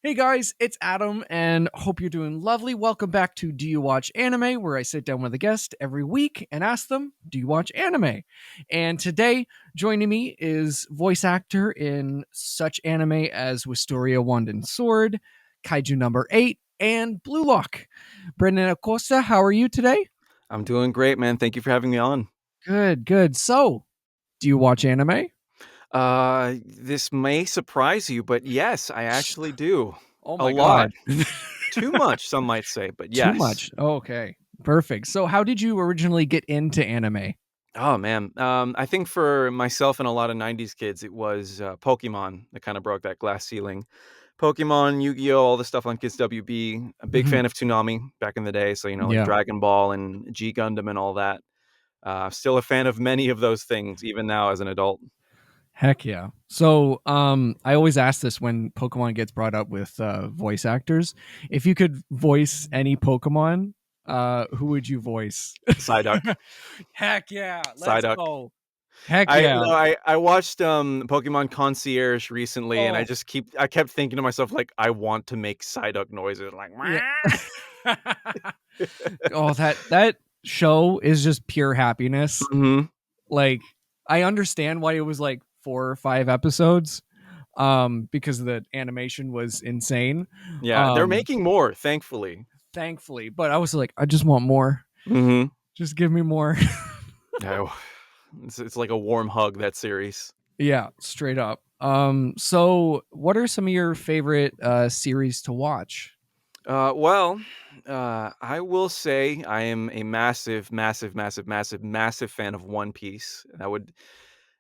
Hey guys, it's Adam, and hope you're doing lovely. Welcome back to Do You Watch Anime, where I sit down with a guest every week and ask them, Do you watch anime? And today, joining me is voice actor in such anime as Wisteria Wand and Sword, Kaiju Number 8, and Blue Lock. Brandon Acosta, how are you today? I'm doing great, man. Thank you for having me on. Good, good. So, do you watch anime? This may surprise you, but yes, I actually do. Oh A my lot. god. Too much, some might say, but Too yes. much. Okay. Perfect. So, how did you originally get into anime? Oh man. I think for myself and a lot of 90s kids, it was Pokemon that kind of broke that glass ceiling. Pokemon, Yu-Gi-Oh, all the stuff on Kids WB. A big Mhm. fan of Toonami back in the day, so like Yeah. Dragon Ball and G Gundam and all that. Still a fan of many of those things even now as an adult. Heck yeah. So, I always ask this when Pokemon gets brought up with voice actors. If you could voice any Pokemon, who would you voice? Psyduck. Heck yeah. Let's Psyduck. go. Heck I yeah. no, I watched Pokemon Concierge recently, and Oh, I kept thinking to myself like I want to make Psyduck noises like. yeah. Oh, that show is just pure happiness. Hmm. Like, I understand why it was like 4 or 5 episodes, because the animation was insane. Yeah, they're Um, making more, thankfully. Thankfully, but I was like, I just want more. Hmm. Just give me more. Oh, it's like a warm hug, that series. Yeah, straight up. So what are some of your favorite series to watch? Well, I will say I am a massive fan of One Piece.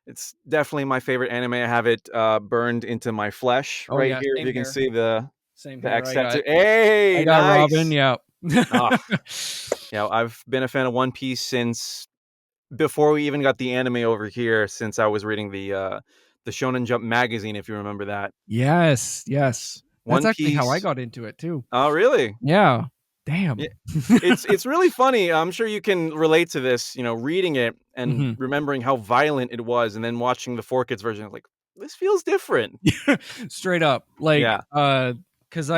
It's definitely my favorite anime. I have it burned into my flesh Oh right yeah, here. If same you can here. see Same the here. X tattoo. Hey, I got Robin, nice. yeah. Ah, I've been a fan of One Piece since before we even got the anime over here. Since I was reading the Shonen Jump magazine, if you remember that. Yes, yes. That's One actually how I Piece. got into it too. Oh, really? Yeah. Yeah. Damn. It's really funny. I'm sure you can relate to this. Reading it and Mhm. remembering how violent it was, and then watching the 4 kids version. Like, this feels different. Straight up. Like Yeah. cuz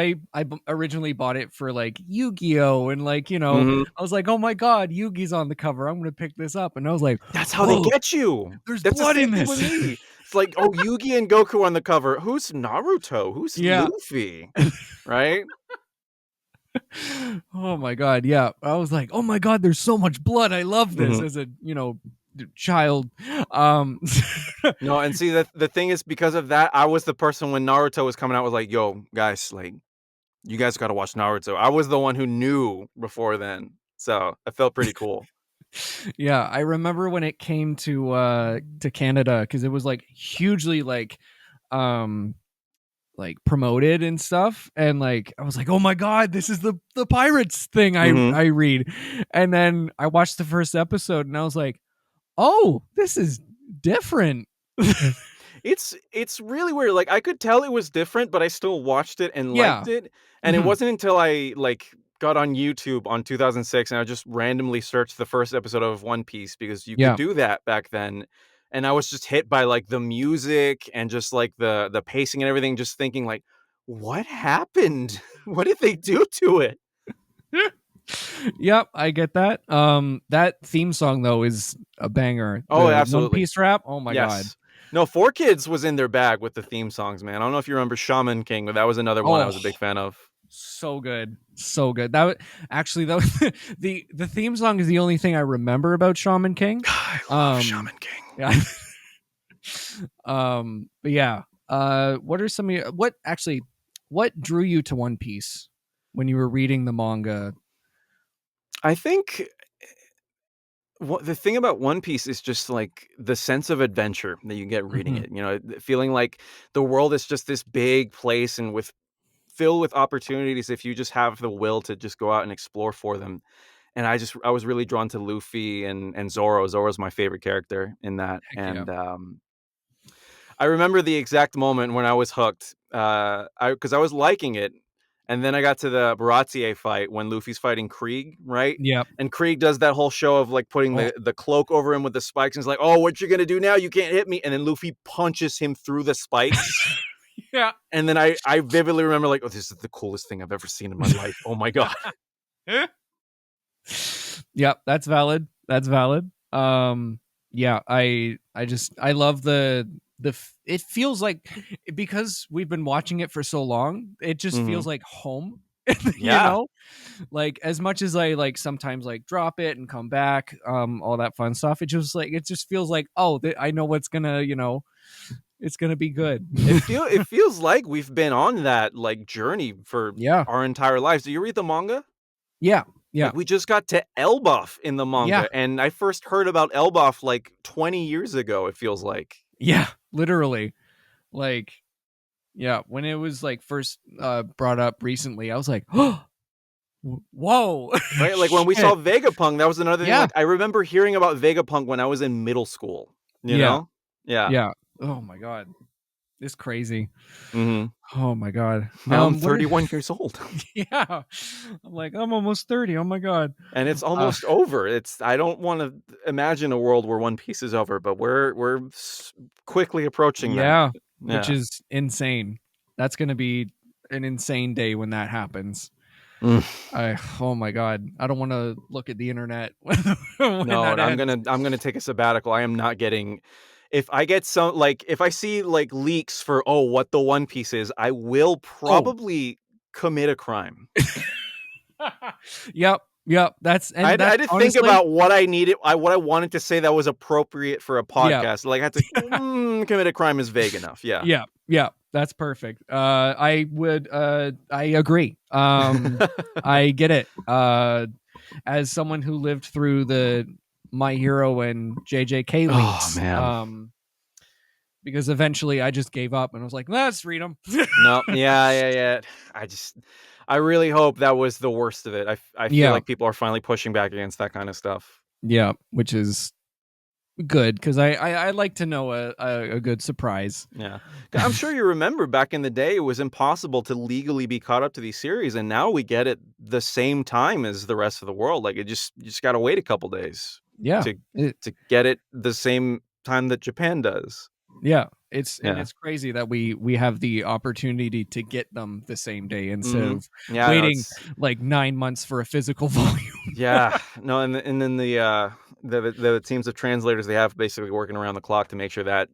originally bought it for like Yu-Gi-Oh and like, Hmm. I was like, "Oh my god, Yugi's on the cover. I'm going to pick this up." And I was like, That's how they "Whoa, get you. there's That's the blood same in thing with this." me. It's like, oh, Yugi and Goku on the cover. Who's Naruto? Who's Yeah. Luffy? Right? Oh my god, yeah. I was like, "Oh my god, there's so much blood. I love this," Hmm. as a, child. Um No, and see the thing is because of that, I was the person when Naruto was coming out was like, yo, guys, like you guys gotta watch Naruto. I was the one who knew before then. So I felt pretty cool. yeah, I remember when it came to Canada cuz it was like hugely um like promoted and stuff, and like I was like, "Oh my god, this is the pirates thing Hmm. I read." And then I watched the first episode and I was like, "Oh, this is different." It's really weird. Like I could tell it was different, but I still watched it and Yeah. liked it. And it Mhm. wasn't until I like got on YouTube on 2006 and I just randomly searched the first episode of One Piece because you could Yeah. do that back then. And I was just hit by like the music and just like the pacing and everything, just thinking like, what happened? What did they do to it? Yep, I get that. That theme song though is a banger. Oh, The One absolutely. Piece rap. Oh my god. Yes. No, 4 Kids was in their bag with the theme songs, man. I don't know if you remember Shaman King, but that was another one I Oh, was a big fan of. so good, so good. That was the theme song is the only thing I remember about Shaman King. I love Um, Shaman King. yeah. But yeah. What are some of your, what drew you to One Piece when you were reading the manga? I think what the thing about One Piece is just like the sense of adventure that you get reading Mhm. it. Feeling like the world is just this big place and with filled with opportunities if you just have the will to just go out and explore for them. And I was really drawn to Luffy and Zoro. Zoro's my favorite character in that. Heck yeah. And I remember the exact moment when I was hooked. I because I was liking it, and then I got to the Baratier fight when Luffy's fighting Krieg, right? Yep. And Krieg does that whole show of like putting Oh, the cloak over him with the spikes, and he's like, "Oh, what you gonna do now? You can't hit me!" And then Luffy punches him through the spikes. Yeah. And then I vividly remember like, oh, this is the coolest thing I've ever seen in my life. Oh my god. Yep, that's valid. That's valid. Yeah, I love it feels like, because we've been watching it for so long, it just Hmm. feels like home. you Yeah. know like, as much as I like sometimes like drop it and come back, all that fun stuff, it just feels like, oh, I know what's gonna, it's gonna be good. It feels like we've been on that like journey for Yeah, our entire lives. Do you read the manga? yeah, yeah, Like we just got to Elbaf in the yeah, manga, and I first heard about Elbaf like 20 years ago, it feels like. yeah, literally. Like, yeah, when it was like first brought up recently, I was like, oh, whoa. Right? Like when we saw Shit. Vegapunk, that was another thing. Yeah, Like I remember hearing about Vegapunk when I was in middle school, you yeah, know? Yeah. yeah. Oh my god, it's crazy. Hmm. Oh my god. Now I'm What 31 years old. Yeah, I'm like, I'm almost 30. Oh my god. And it's uh almost over. I don't want to imagine a world where One Piece is over, but we're quickly approaching that. yeah, which Yeah. is insane. That's gonna be an insane day when that happens. Mm. Oh my god, I don't want to look at the internet when No, that and I'm ends. gonna I'm gonna take a sabbatical. I am not getting if I get some like if I see like leaks for what the One Piece is, I will Oh. probably commit a crime. Yep, yep. I That's had to think honestly, about what I needed, what I wanted to say that was appropriate for a yeah, podcast. Like I had to commit a crime is vague enough. Yeah. yeah, yeah. That's perfect. I agree. I get it. As someone who lived through the My Hero and JJK Oh leaks, man. because eventually I just gave up and was like, let's read them. No, yeah, yeah, yeah. I just, I really hope that was the worst of it. I feel Yeah, like people are finally pushing back against that kind of stuff. yeah, which is good because I like to know a good surprise. Yeah. I'm sure you remember back in the day, it was impossible to legally be caught up to these series, and now we get it the same time as the rest of the world. Like you just got to wait a couple days Yeah, to get it the same time that Japan does. yeah, Yeah. it's crazy that we have the opportunity to get them the same day instead Hmm. of Yeah. No, waiting it's like 9 months for a physical volume. yeah. No, and then the teams of translators they have basically working around the clock to make sure that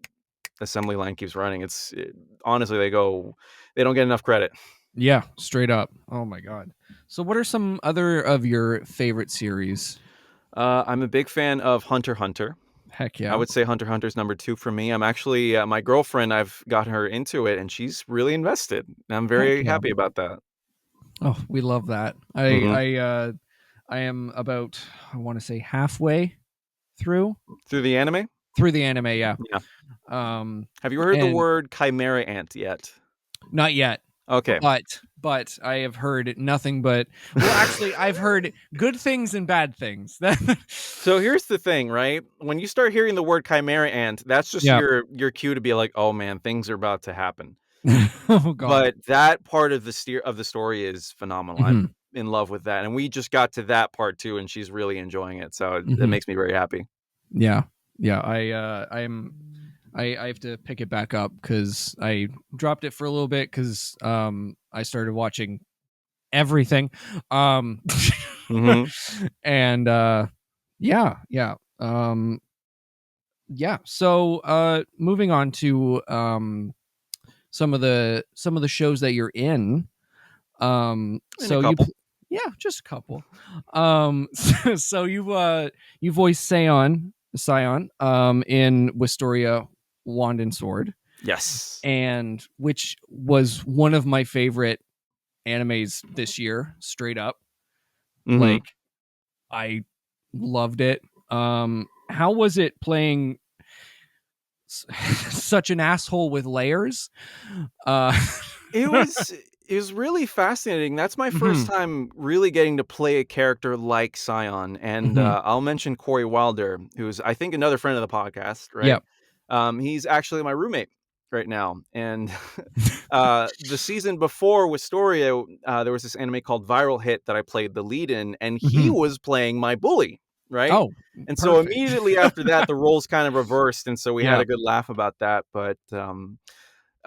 assembly line keeps running. Honestly, they don't get enough credit. Yeah, straight up. Oh my god. So, what are some other of your favorite series? I'm a big fan of Hunter x Hunter. Heck I yeah. would say Hunter x Hunter is number 2 for me. I'm actually my girlfriend, I've got her into it, and she's really invested. I'm Heck very yeah. happy about that. Oh, we love that. Mhm. I am about, I want to say, halfway through Through the anime? the anime. Yeah. Yeah. Um, Have you heard the and word chimera ant yet? not yet, Okay. but I have heard nothing but, well, actually, I've heard good things and bad things. So here's the thing, right? When you start hearing the word chimera ant, that's just Yeah. your cue to be like, "Oh man, things are about to happen." Oh god. But that part of the story is phenomenal. Hmm. I'm in love with that, and we just got to that part too, and she's really enjoying it, so it Hmm. makes me very happy. Yeah. Yeah. I have to pick it back up because I dropped it for a little bit because I started watching everything. Um Mhm. and yeah, yeah. Yeah. So moving on to some of the shows that you're in. In a So couple. yeah, just a couple. So you voiced Scion in Wisteria Wand and Sword, Yes. and which was one of my favorite animes this year, straight up. Mhm. Like, I loved it. How was it playing such an asshole with layers? Uh It was it was really fascinating. That's my first mhm, time really getting to play a character like Scion, and, mhm. I'll mention Corey Wilder, who's, I think, another friend of the podcast, right? Yep. He's actually my roommate right now, and, the season before Wistoria, there was this anime called Viral Hit that I played the lead in, and he Mhm. was playing my bully, right? Oh, And so perfect. immediately after that, the roles kind of reversed, and so we had Yeah. a good laugh about that, but,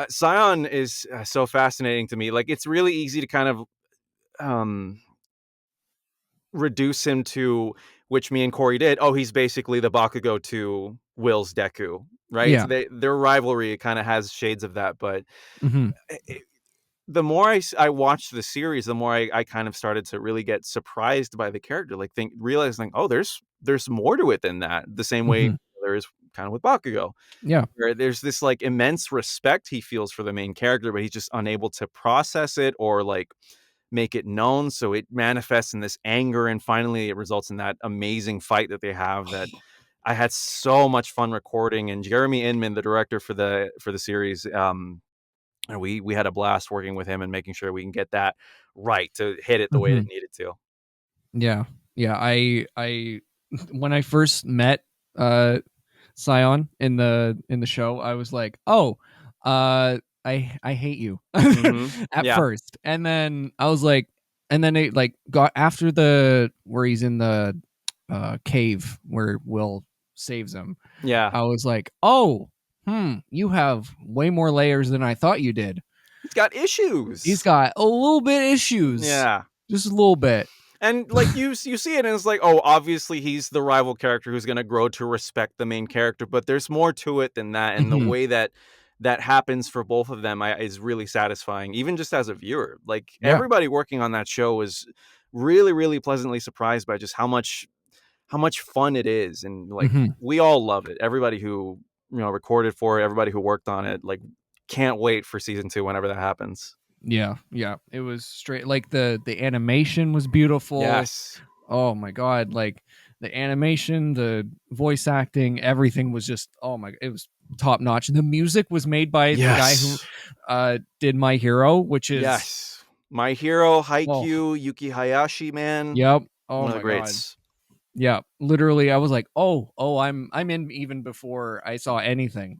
Scion is so fascinating to me. Like, it's really easy to kind of um, reduce him to, which me and Corey did. Oh, he's basically the Bakugo to Will's Deku, right? So Yeah. their rivalry kind of has shades of that. But Hmm. it, the more I watched the series, the more I kind of started to really get surprised by the character. Like, realizing, oh, there's more to it than that. The same way Hmm. there is kind of with Bakugo, Yeah. where there's this like immense respect he feels for the main character, but he's just unable to process it or like make it known. So it manifests in this anger, and finally it results in that amazing fight that they have that I had so much fun recording. And Jeremy Inman, the director for the series, and we had a blast working with him and making sure we can get that right to hit it the way it Hmm. needed to. Yeah. Yeah. I when I first met uh Scion in the show, I was like, "Oh, I hate you." At Yeah. first. And then I was like, and then it like got after the where he's in the cave where Will saves him. Yeah. I was like, "Oh, you have way more layers than I thought you did." He's got He's issues. got a little bit issues. Yeah. Just a little bit. And like you see it and it's like, oh, obviously he's the rival character who's going to grow to respect the main character, but there's more to it than that. And the Mhm. way that that happens for both of them is really satisfying, even just as a viewer. Like, Yeah. everybody working on that show was really pleasantly surprised by just how much fun it is. And like, Mhm. we all love it. Everybody who, recorded for it, everybody who worked on it, like, can't wait for season 2 whenever that happens. Yeah, yeah. It was straight like the animation was beautiful. Yes. Oh my god, like the animation, the voice acting, everything was just it was top notch. The music was made by the guy who Yes. did My Hero, which is Yes. My Hero, oh, Haikyuu, Yuki Hayashi, man, yep. Oh one of the my god. greats. Yeah, literally I was like, "Oh, I'm in even before I saw anything."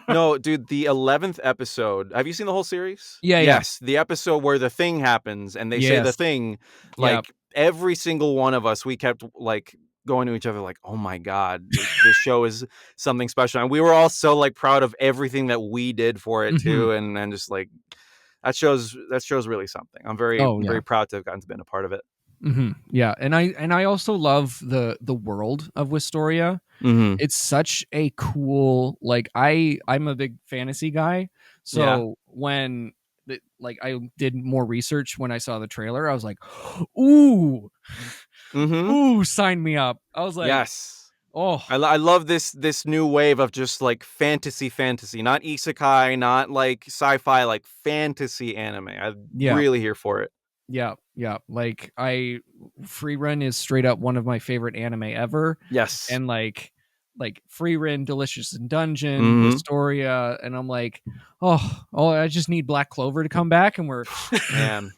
No, dude, the 11th episode. Have you seen the whole series? Yeah, yeah. Yes, the episode where the thing happens and they say the Yes. thing, Yep. like, every single one of us, we kept, like, going to each other like, "Oh my god, this show is something special." And we were all so, like, proud of everything that we did for it Mhm. too, and just, like, that show's really something. Oh, I'm yeah. very proud to have gotten to been a part of it. Yeah, and I also love the world of Wistoria. Mhm. It's such a cool like I'm a big fantasy guy, Yeah. so when like I did more research when I saw the trailer, I was like, "Ooh, Mhm. ooh, sign me up." I was like, Yes. "Oh, I love this new wave of just, like, fantasy, not isekai, not, like, sci-fi, like, fantasy anime. I'm yeah, really here for it. yeah, yeah." Like Free Run is straight up one of my favorite anime ever, Yes. and like Free Run, Delicious in Dungeon, Mhm. Wistoria, and I'm like, oh, I just need Black Clover to come back, and we're Man,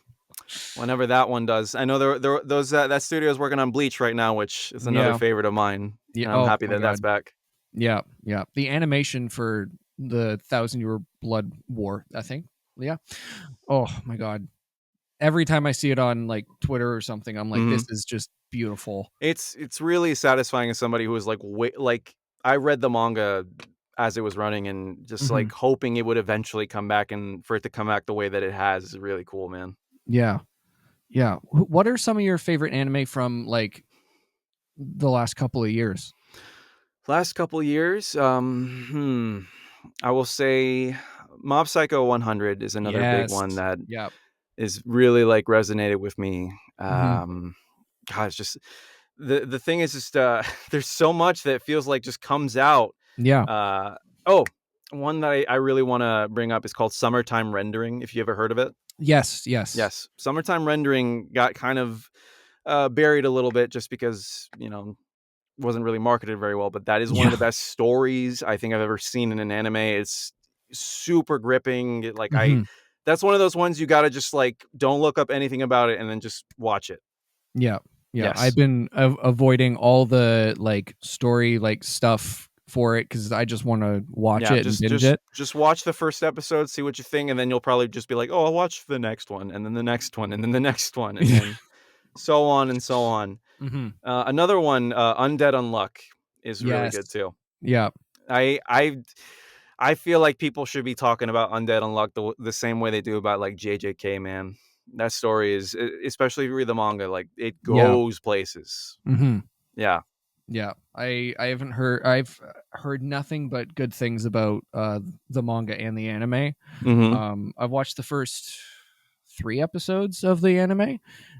whenever that one does. I know that studio is working on Bleach right now, which is another yeah, favorite of mine, yeah. and I'm Oh happy my that that's god, back. yeah, yeah. The animation for the Thousand Year Blood War, I think. Yeah. Oh my god. Every time I see it on like Twitter or something, I'm like, this Mhm. is just beautiful. It's really satisfying as somebody who was, like, I read the manga as it was running and just, Hmm. like, hoping it would eventually come back, and for it to come back the way that it has is really cool, man. Yeah, yeah. What are some of your favorite anime from like the last couple of years? Last couple years, I will say Mob Psycho 100 is another big Yes. one that Yep. is really, like, resonated with me. Hmm. God, it's just the thing is just, there's so much that feels like just comes out. Yeah. Uh, oh, one that I really wanna bring up is called Summertime Rendering, if you ever heard of it. Yes. Yes. Yes, Summertime Rendering got kind of, buried a little bit just because, wasn't really marketed very well, but that is one of Yeah. the best stories I think I've ever seen in an anime. It's super gripping. Hmm. That's one of those ones you gotta just, like, don't look up anything about it and then just watch it. Yeah. Yeah. I've Yes. been avoiding all the like story like stuff for it because I just want to watch Yeah, it and binge it. just watch the first episode, see what you think, and then you'll probably just be like, "Oh, I'll watch the next one, and then the next one, and then the next one," and Yeah. then so on and so on. Hmm. Another one, Undead Unluck is really good Yes. too. Yeah. I I I feel like people should be talking about Undead Unluck the same way they do about like JJK, man. That story is, especially if you read the manga, like it Yeah. goes places. Hmm. Yeah. Yeah. I haven't heard. I've heard nothing but good things about the manga and the anime. Mm-hmm. I've watched the first 3 episodes of the anime,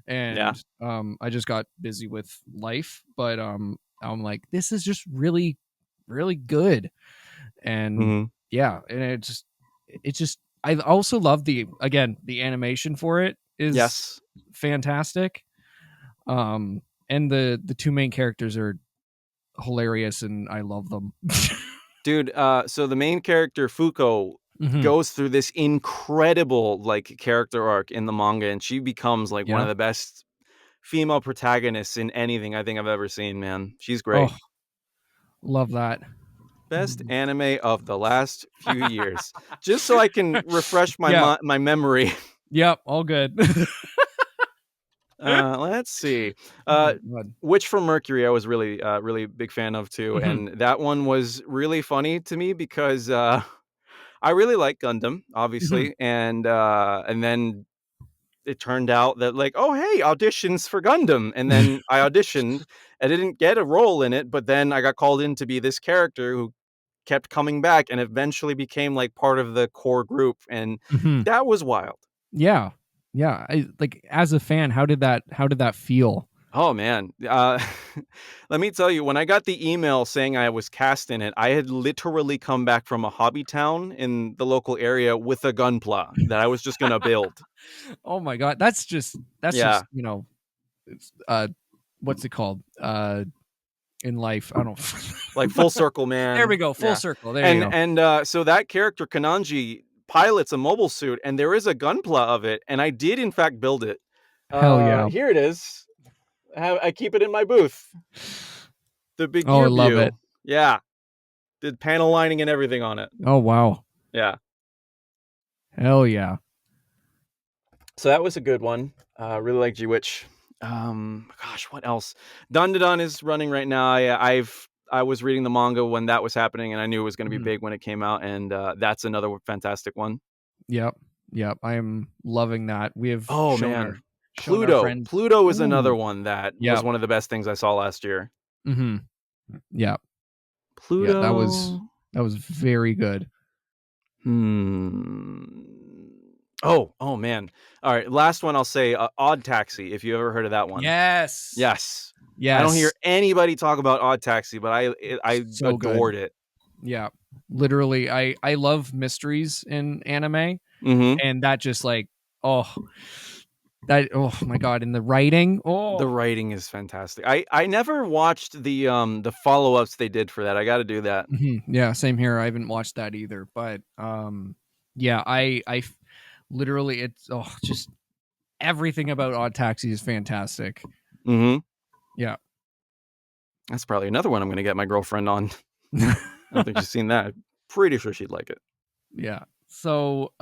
Yeah. and I just got busy with life. But I'm like, this is just really, really good, and Mm-hmm. yeah, and it's just. I also love the animation for it is Yes. fantastic. And the two main characters are hilarious, and I love them. Dude, so the main character Fuko Hmm. goes through this incredible like character arc in the manga, and she becomes like one Yeah. of the best female protagonists in anything I think I've ever seen, man. She's great. Oh, love that. Best anime of the last few years. Just so I can refresh my Yeah. my memory. Yep. All good. Let's see. Oh my Uh, god. Witch from Mercury, I was really big fan of too, Hmm. and that one was really funny to me because I really like Gundam, Hmm. obviously, and then it turned out that like, oh hey, auditions for Gundam, and then I auditioned. I didn't get a role in it, but then I got called in to be this character who kept coming back and eventually became like part of the core group, and Hmm. that was wild. Yeah. Yeah. I like as a fan, how did that feel? Oh man. Let me tell you, when I got the email saying I was cast in it, I had literally come back from a hobby town in the local area with a gunpla that I was just gonna build. Oh my god. That's just Yeah, it's, what's it called? In life. I don't like full circle, There we man. go. Full Yeah. circle. There you And go. so that character Kananji pilots a mobile suit, and there is a gunpla of it, and I did in fact build it. Hell yeah. Here it is. I keep it in my booth. The big Oh, I gear love it. view. Yeah. Did panel lining and everything on it. Oh wow. Yeah. Hell yeah. So that was a good one. Really like G-Witch. Gosh, what else? Dun is running right now. I was reading the manga when that was happening, and I knew it was going to be Mhm. big when it came out, and that's another fantastic one. Yep. Yep. I am loving that. We have Oh shown our man, shown our Pluto. friends. Pluto is another Ooh. one that was Yep. one of the best things I saw last year. Hmm. Yep. Yeah. That was Pluto. that was very good. Hmm. Oh man. All right, last one I'll say. Odd Taxi. If you ever heard of that one. Yes. Yes. I don't hear Yes. anybody talk about Odd Taxi, but I So good. adored it. Yeah. Literally, I love mysteries in anime, Mhm. and that just like oh oh my god, in the writing. The Oh. writing is fantastic. I never watched the follow-ups they did for that. I gotta do that. Mhm. Yeah, same here. I haven't watched that either, but yeah, literally it's just everything about Odd Taxi is fantastic. Mhm. Yeah. That's probably another one I'm gonna get my girlfriend on. I don't think she's seen that. Pretty sure she'd like it. Yeah. So,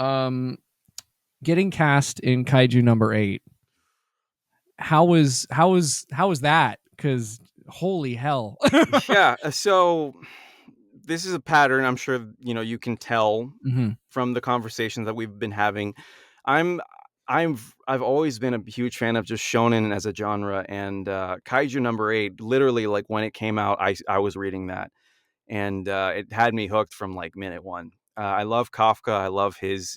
getting cast in Kaiju number 8. How was that? Cuz holy hell. Yeah, so this is a pattern I'm sure, you can tell Mhm. from the conversations that we've been having. I'm I've always been a huge fan of just shonen as a genre, and Kaiju number 8, literally like when it came out, I was reading that, and it had me hooked from like minute 1. I love Kafka. I love his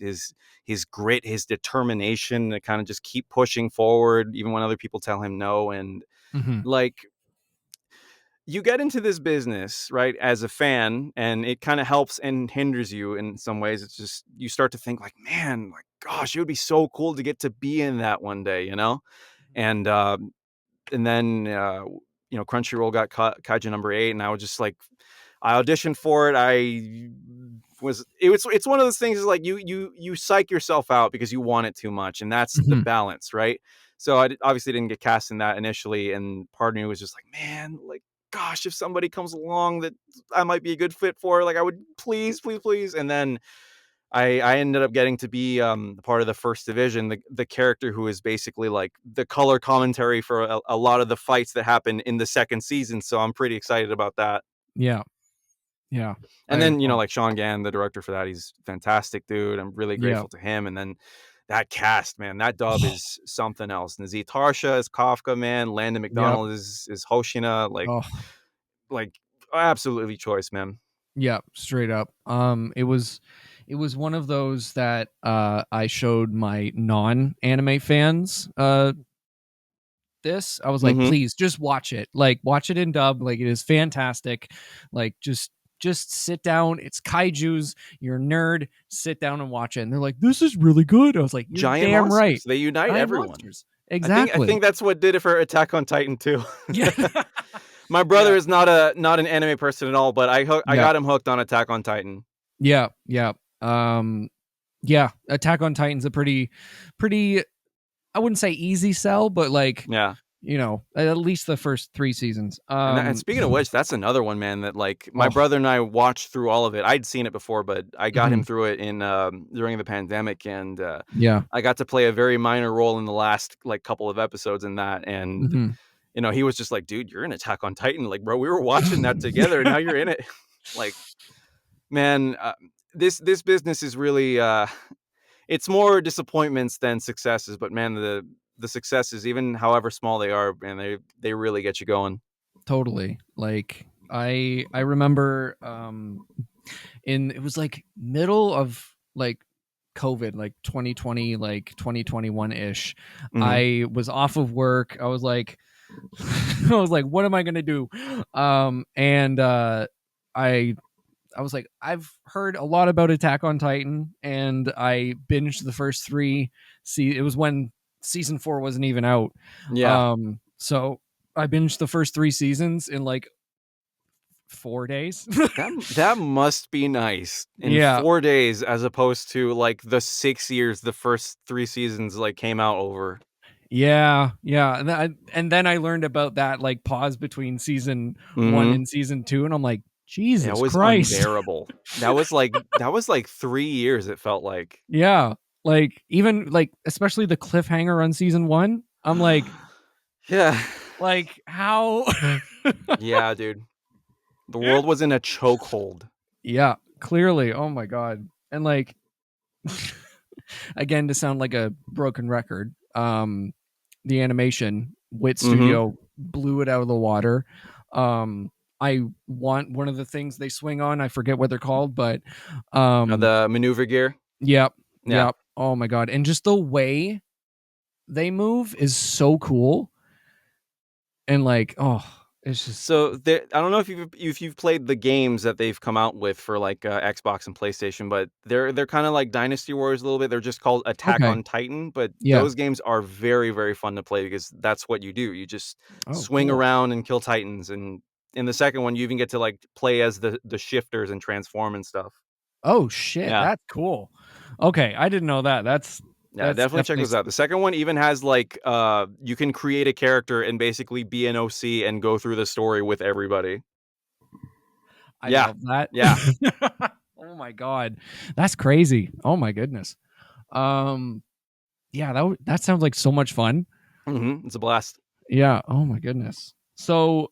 grit, his determination to kind of just keep pushing forward even when other people tell him no, and Mhm. like you get into this business, right, as a fan, and it kind of helps and hinders you in some ways. It's just you start to think like, man, like gosh, it would be so cool to get to be in that one day, you know? And and then Crunchyroll got Kaiju number 8, and I was just like, I auditioned for it. It's one of those things is like you psych yourself out because you want it too much, and that's the Mhm. balance, right? So obviously didn't get cast in that initially, and part of me was just like, man, like gosh, if somebody comes along that I might be a good fit for, like I would please. And then I ended up getting to be part of the first division, the character who is basically like the color commentary for a lot of the fights that happen in the second season. So I'm pretty excited about that. Yeah. Yeah. And I then, oh, like Sean Gann, the director for that, he's fantastic dude. I'm really yeah. grateful to him. And then that cast, man, that dub Oh, is something else. Nazir Tarsha is Kafka, man. Landon yep. McDonald is Hoshina. Oh, Like absolutely choice, man. yeah, straight up. It was one of those that I showed my non-anime fans this. I was like, Hmm. please just watch it. Like watch it in dub. Like it is fantastic. Like just sit down. It's kaijus. You're a nerd. Sit down and watch it. And they're like, this is really good. I was like, you're Giant damn right. monsters. They unite Giant everyone. monsters. I Exactly. think that's what did it for Attack on Titan too. Yeah. My brother Yeah. is not an anime person at all, but I Yeah. got him hooked on Attack on Titan. Yeah. Yeah. Um yeah, Attack on Titan's a pretty I wouldn't say easy sell, but like, Yeah. at least the first 3 seasons. And speaking of which, that's another one, man, that like my Oh, brother and I watched through all of it. I'd seen it before, but I got him mhm, through it in during the pandemic, and yeah, I got to play a very minor role in the last like couple of episodes in that. And mhm. he was just like, "Dude, you're in Attack on Titan, like, bro. We were watching that together, and now you're in it." Like, man, this business is really it's more disappointments than successes. But man, the successes, even however small they are, man, they really get you going. Totally. Like I remember in it was like middle of like COVID, like 2020, like 2021-ish. Hmm. I was off of work. I was like I was like, what am I gonna do? And I I was like, I've heard a lot about Attack on Titan, and I binged the first three. See, it was when season 4 wasn't even out. Yeah. So I binged the first 3 seasons in like 4 days. That must be nice in Yeah, 4 days as opposed to, like, the 6 years the first 3 seasons, like, came out over. yeah. And then I learned about that like pause between season 1 Mhm. and season 2, and I'm like, It Jesus was Christ. unbearable. That was like 3 years, it felt like. Yeah, like even like especially the cliffhanger on season 1. I'm Yeah. like how Yeah, dude. The world was in a chokehold. Yeah, clearly. Oh my god. And like again to sound like a broken record, the animation Wit Mhm. Studio blew it out of the water. I want one of the things they swing on, I forget what they're called, but um The maneuver gear? yep, Yeah. yep. Oh my god. And just the way they move is so cool. And like, oh, it's just So there, I don't know if you've played the games that they've come out with for like Xbox and PlayStation, but they're kind of like Dynasty Warriors a little bit. They're just called Attack okay. on Titan, but Yeah. those games are very very fun to play because that's what you do. You just Oh, swing cool. around and kill titans, and in the second one you even get to like play as the shifters and transform and stuff. Oh shit, Yeah. that's cool. Okay, I didn't know that. That's Yeah, that's definitely check definitely those out. The second one even has like you can create a character and basically be an OC and go through the story with everybody. I Yeah. love that. Yeah. Oh my god. That's crazy. Oh my goodness. Um yeah, that sounds like so much fun. It's a blast. Yeah, oh my goodness. So,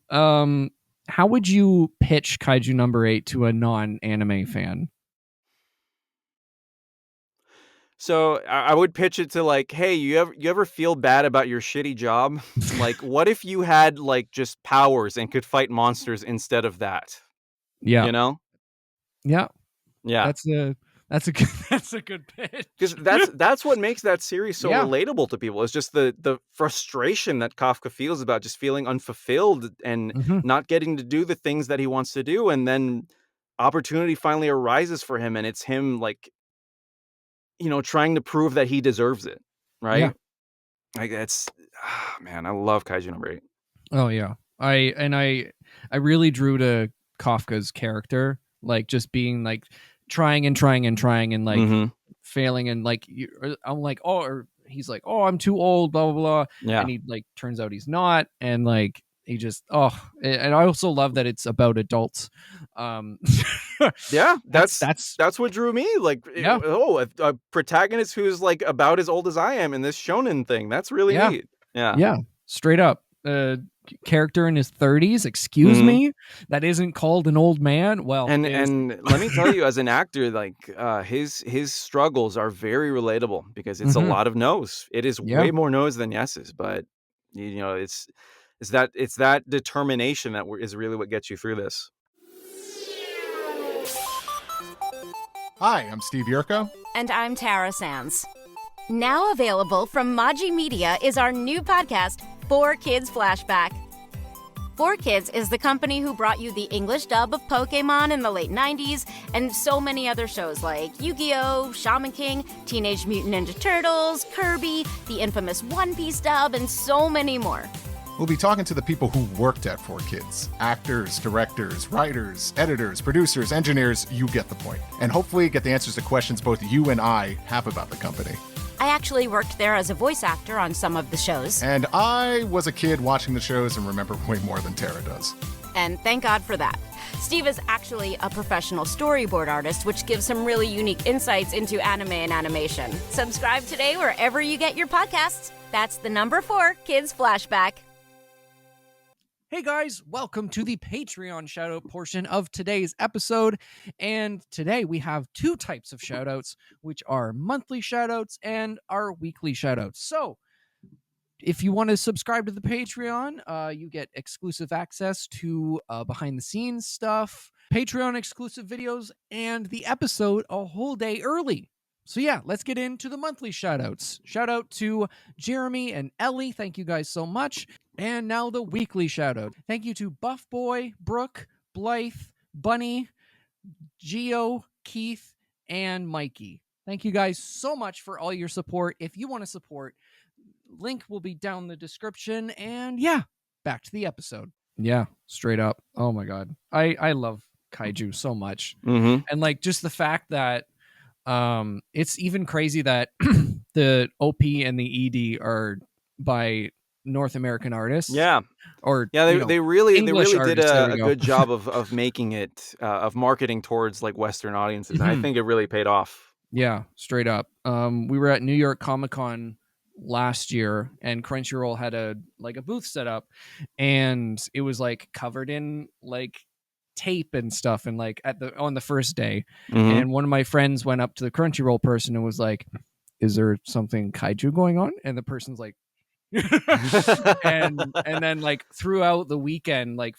how would you pitch Kaiju number 8 to a non-anime fan? So I would pitch it to like, hey, you ever feel bad about your shitty job? Like, what if you had like just powers and could fight monsters instead of that? Yeah. You know? Yeah. Yeah. That's a good that's a good Because pitch. that's what makes that series so Yeah. relatable to people. It's just the frustration that Kafka feels about just feeling unfulfilled and Mhm. not getting to do the things that he wants to do, and then opportunity finally arises for him, and it's him like trying to prove that he deserves it, Yeah. right? Like that's man, I love Kaiju number 8. Oh yeah. I really drew to Kafka's character, like just being like trying and trying and trying and like Mhm. failing and like I'm like, oh, or he's like, oh, I'm too old, blah blah blah, and Yeah. he like turns out he's not, and like he just and I also love that it's about adults. Um, Yeah, that's that's what drew me, like, yeah, a protagonist who's, like, about as old as I am in this shonen thing, that's really yeah, neat. Yeah. yeah, straight up. character in his 30s. Excuse Mhm. me, that isn't called an old man. Well, is. And let me tell you, as an actor, like, his struggles are very relatable because it's a Hmm. lot of no's. It is Yeah. way more no's than yeses, but, it's that determination that is really what gets you through this. Hi, I'm Steve Yurko. And I'm Tara Sands. Now available from Maji Media is our new podcast, 4Kids Flashback. 4Kids is the company who brought you the English dub of Pokemon in the late 90s and so many other shows like Yu-Gi-Oh!, Shaman King, Teenage Mutant Ninja Turtles, Kirby, the infamous One Piece dub, and so many more. We'll be talking to the people who worked at 4Kids. Actors, directors, writers, editors, producers, engineers, you get the point. And hopefully get the answers to questions both you and I have about the company. I actually worked there as a voice actor on some of the shows. And I was a kid watching the shows and remember way more than Tara does. And thank God for that. Steve is actually a professional storyboard artist, which gives some really unique insights into anime and animation. Subscribe today wherever you get your podcasts. That's the number 4 Kids Flashback. Hey guys, welcome to the Patreon shoutout portion of today's episode. And today we have two types of shoutouts, which are monthly shoutouts and our weekly shoutouts. So if you want to subscribe to the Patreon, you get exclusive access to behind the scenes stuff, Patreon exclusive videos, and the episode a whole day early. So yeah, let's get into the monthly shoutouts. Shout out to Jeremy and Ellie. Thank you guys so much. And now the weekly shoutout. Thank you to Buff Boy, Brooke, Blythe, Bunny, Geo, Keith, and Mikey. Thank you guys so much for all your support. If you want to support, link will be down in the description. And yeah, back to the episode. Yeah, straight up. Oh my God. I love kaiju so much. Mhm. And like just the fact that it's even crazy that the OP and the ED are by North American artists. Yeah. Or Yeah, they really English did artists, there we a go. good job of making it, of marketing towards, like, Western audiences, and I Mhm. think it really paid off. Yeah, straight up. We were at New York Comic-Con last year and Crunchyroll had a booth set up and it was like covered in like tape and stuff and like on the first day. Mhm. And one of my friends went up to the Crunchyroll person and was like, "Is there something kaiju going on?" And the person's like and then like throughout the weekend, like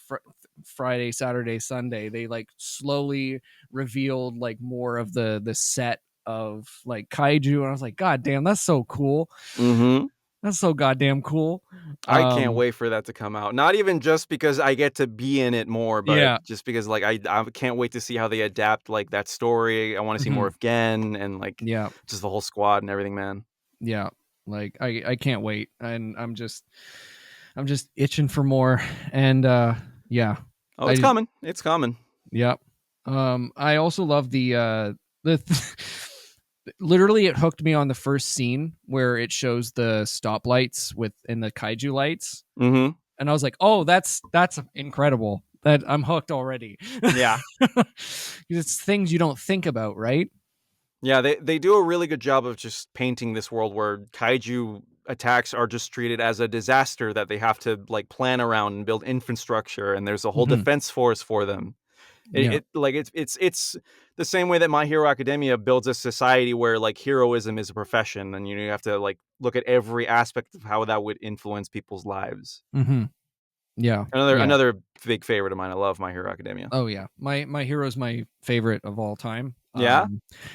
Friday, Saturday, Sunday, they like slowly revealed like more of the set of like kaiju, and I was like, God damn, that's so cool. Mhm. That's so goddamn cool. I can't wait for that to come out. Not even just because I get to be in it more, but Yeah. just because, like, I can't wait to see how they adapt, like, that story. I wanna see more Mhm. of Gen and, like, Yeah. just the whole squad and everything, man. Yeah. Like I can't wait. And I'm just itching for more. And yeah. Oh, it's coming. It's coming. Yep. I also love the literally it hooked me on the first scene where it shows the stoplights in the kaiju lights. Mhm. And I was like, "Oh, that's incredible. That I'm hooked already." Yeah. It's things you don't think about, right? Yeah, they do a really good job of just painting this world where kaiju attacks are just treated as a disaster that they have to, like, plan around and build infrastructure, and there's a whole Mhm. defense force for them. Yeah. It's the same way that My Hero Academia builds a society where, like, heroism is a profession, and you have to, like, look at every aspect of how that would influence people's lives. Mhm. Yeah. Another Yeah. another big favorite of mine. I love My Hero Academia. Oh yeah. My hero's my favorite of all time. Yeah?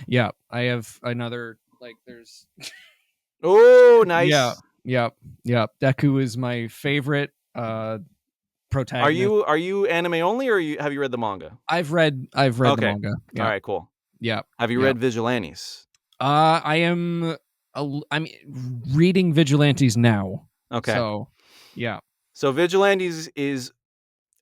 Yeah, I have another like there's Oh, yeah. nice. Yep. Yep. Deku is my favorite protagonist. Are you anime only, or have you read the manga? I've read the Okay. manga. Yeah. Alright, cool. Yeah. Have you Yeah. read Vigilantes? I'm reading Vigilantes now. Okay. So, yeah. So Vigilantes is,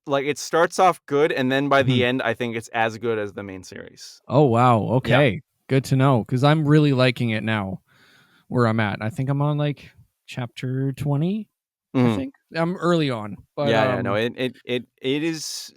like, it starts off good, and then by the Mhm. end, I think it's as good as the main series. Oh wow. Yeah. Okay. Good to know cuz I'm really liking it now where I'm at. I think I'm on like chapter 20. I Mhm. think. I'm early on. But Yeah, no, it is,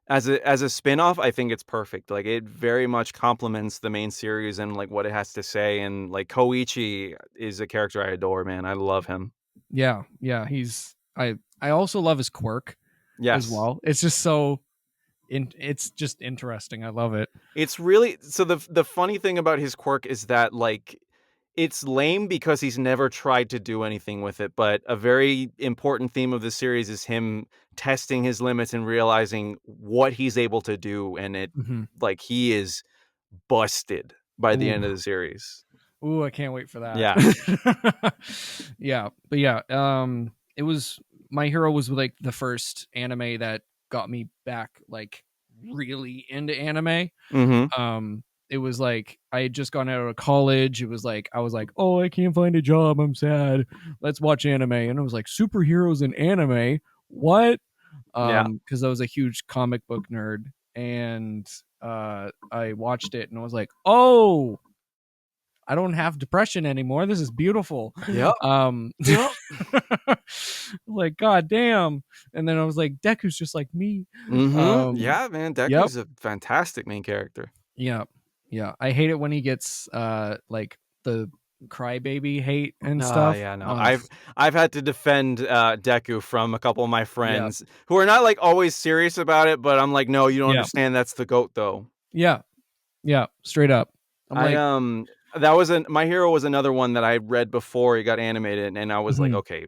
as a spin-off, I think it's perfect. Like, it very much complements the main series and, like, what it has to say, and, like, Koichi is a character I adore, man. I love him. yeah, he's I also love his quirk Yes. as well. It's just so it's just interesting. I love it. It's really so the funny thing about his quirk is that like it's lame because he's never tried to do anything with it, but a very important theme of the series is him testing his limits and realizing what he's able to do, and it Mm-hmm. like he is busted by the end of Ooh. the series. Ooh, I can't wait for Yeah. that. Yeah, but yeah, it was My Hero was like the first anime that got me back like really into anime. Mhm. It was like I had just gone out of college. It was like I was like, oh, I can't find a job. I'm sad. Let's watch anime. And it was like superheroes in anime. What? Yeah. Because I was a huge comic book nerd, and I watched it and I was like, oh, I don't have depression anymore. This is beautiful. Yep. Um, Yep. like god damn. And then I was like, Deku's just like me. Mhm. Yeah, man, Yep. Deku's a fantastic main character. Yeah. Yeah. I hate it when he gets like the crybaby hate and Oh, stuff. yeah, no. I've had to defend, Deku from a couple of my Yeah. friends who are not, like, always serious about it, but I'm like, "No, you don't Yeah. understand, that's the GOAT, though." Yeah. Yeah. Straight up. I'm I, like, that was My Hero was another one that I read before it got animated, and I was like, mhm, "Okay,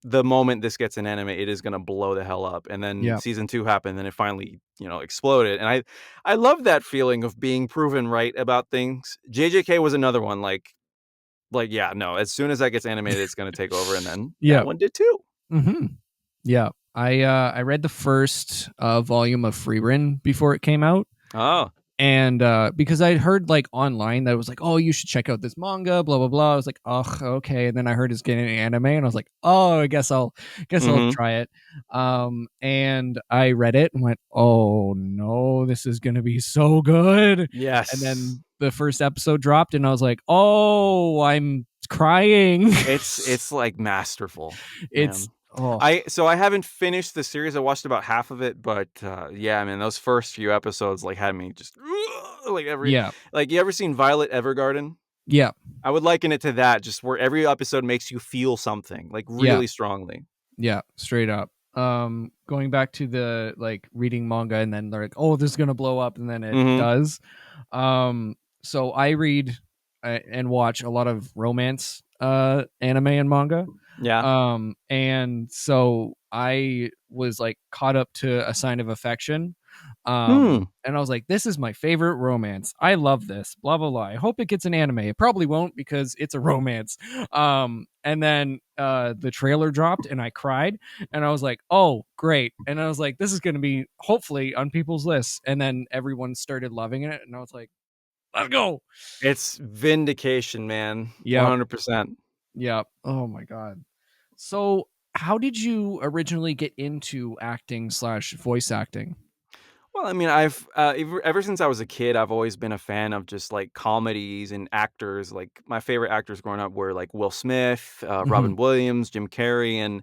the moment this gets an anime, it is gonna blow the hell up." And then yeah. season 2 happened, and it finally, exploded, and I love that feeling of being proven right about things. JJK was another one, yeah, no, as soon as that gets animated, it's gonna take over, and then Yeah. that one did too. Hmm. Yeah. I read the first volume of Freerin before it came out. Oh. And because I heard like online that it was like, oh, you should check out this manga, blah blah blah. I was like, oh, okay. And then I heard it's getting an anime, and I was like, oh, I guess I'll Mhm. try it. And I read it and went, oh no, this is gonna be so good. And Yes. then the first episode dropped, and I was like, oh, I'm crying. It's, like, masterful, It's man. oh I haven't finished the series, I watched about half of it, but, yeah, man, those first few episodes, like, had me just yeah, you ever seen Violet Evergarden? yeah, I would liken it to that, just where every episode makes you feel something, like, yeah. really strongly. Yeah, straight up. Going back to the like reading manga, and then they're like, "Oh, this is gonna blow up," and then it Mhm. does. So I read and watch a lot of romance anime and manga. Yeah. And so I was like caught up to A Sign of Affection. Hmm. And I was like, this is my favorite romance. I love this. Blah blah blah. I hope it gets an anime. It probably won't because it's a romance. And then the trailer dropped and I cried and I was like, oh great. And I was like, this is gonna be hopefully on people's lists. And then everyone started loving it, and I was like, let's go. It's vindication, man, Yep. 100%. Yep. Oh my god. So how did you originally get into acting slash voice acting? Well, I mean, I've ever since I was a kid, I've always been a fan of just like comedies and actors. Like my favorite actors growing up were like Will Smith, Hmm. Robin Williams, Jim Carrey, and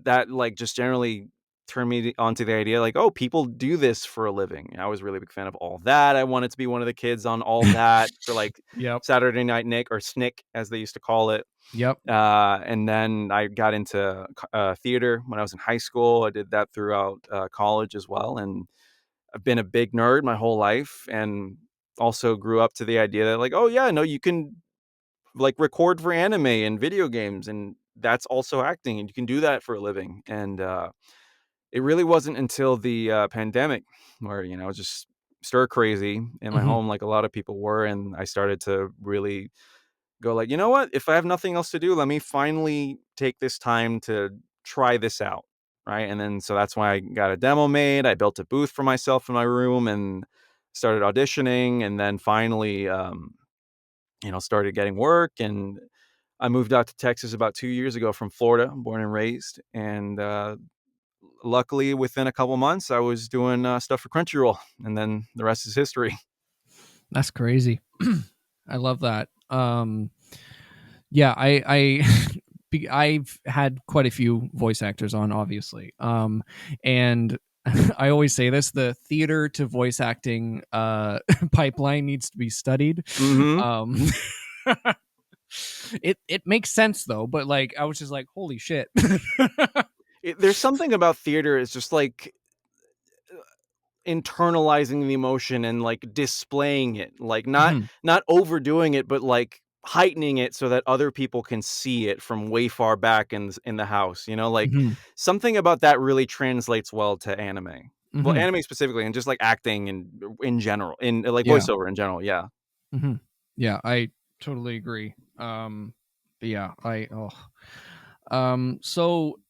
that like just generally turned me onto the idea like, oh, people do this for a living. I was a really big fan of All That. I wanted to be one of the kids on All That for like Yep. Saturday Night Nick or Snick as they used to call it. Yep. And then I got into theater when I was in high school. I did that throughout college as well, and I've been a big nerd my whole life, and also grew up to the idea that like, oh yeah, no, you can like record for anime and video games, and that's also acting, and you can do that for a living. And it really wasn't until the pandemic where I was just stir crazy in my Hmm. home, like a lot of people were, and I started to really go like, you know what? If I have nothing else to do, let me finally take this time to try this out. Right. And then so that's why I got a demo made. I built a booth for myself in my room and started auditioning. And then finally, started getting work. And I moved out to Texas about 2 years ago from Florida, born and raised. And luckily, within a couple months, I was doing stuff for Crunchyroll. And then the rest is history. That's crazy. I love that. Yeah, I've had quite a few voice actors on, obviously. And I always say this: the theater to voice acting pipeline needs to be studied. Hmm. Um, it makes sense though, but like I was just like, holy shit. there's something about theater. It's just like internalizing the emotion and like displaying it, like Mhm. not overdoing it, but like heightening it so that other people can see it from way far back in the house. Like Mhm. something about that really translates well to anime. Well, Mhm. anime specifically, and just like acting and in general, in like Yeah. voiceover in general. Yeah. Mhm. Yeah, I totally agree. But yeah, so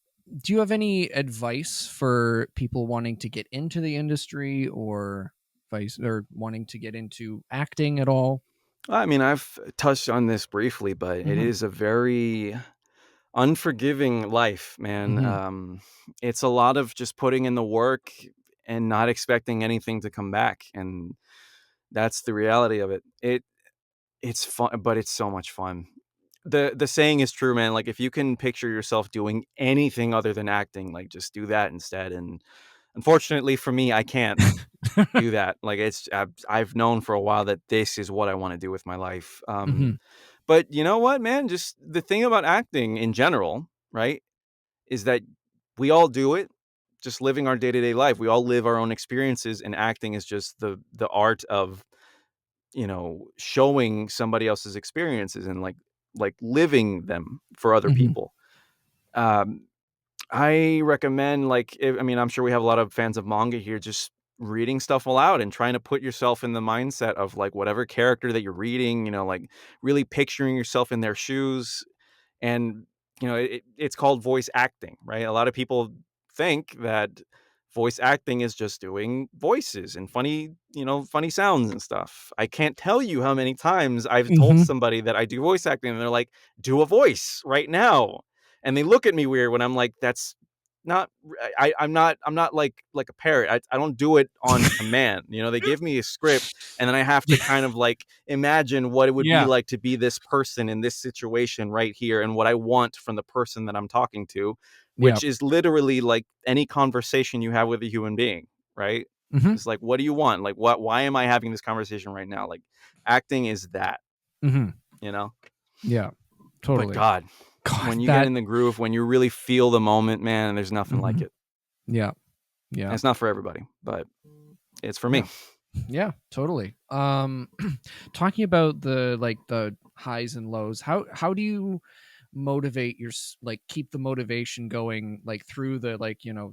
do you have any advice for people wanting to get into the industry or vice or wanting to get into acting at all? I mean, I've touched on this briefly, but it Mhm. is a very unforgiving life, man. Mhm. It's a lot of just putting in the work and not expecting anything to come back, and that's the reality of it. It's fun, but it's so much fun. The saying is true, man. Like if you can picture yourself doing anything other than acting, like just do that instead. And unfortunately for me, I can't do that. Like I've known for a while that this is what I want to do with my life. Mhm. But you know what, man? Just the thing about acting in general, right, is that we all do it, just living our day-to-day life. We all live our own experiences, and acting is just the art of, showing somebody else's experiences and like living them for other Mhm. people. Um, I recommend I mean, I'm sure we have a lot of fans of manga here, just reading stuff aloud and trying to put yourself in the mindset of like whatever character that you're reading, like really picturing yourself in their shoes. And it's called voice acting, right? A lot of people think that voice acting is just doing voices and funny sounds and stuff. I can't tell you how many times I've told Mhm. somebody that I do voice acting and they're like, do a voice right now, and they look at me weird when I'm like, that's not I'm not like a parrot. I don't do it on command. They give me a script, and then I have to kind of like imagine what it would be Yeah. like to be this person in this situation right here, and what I want from the person that I'm talking to, Yeah. which is literally like any conversation you have with a human being, right? Mhm. It's like, what do you want? Like, why am I having this conversation right now? Like, acting is that, Mhm. you know? Yeah. But Totally. God, God, when you get that in the groove, when you really feel the moment, man, there's nothing like Mhm. it. Yeah. And Yeah. it's not for everybody, but it's for Yeah. me. Yeah, totally. Talking about the highs and lows, how do you motivate like keep the motivation going like through the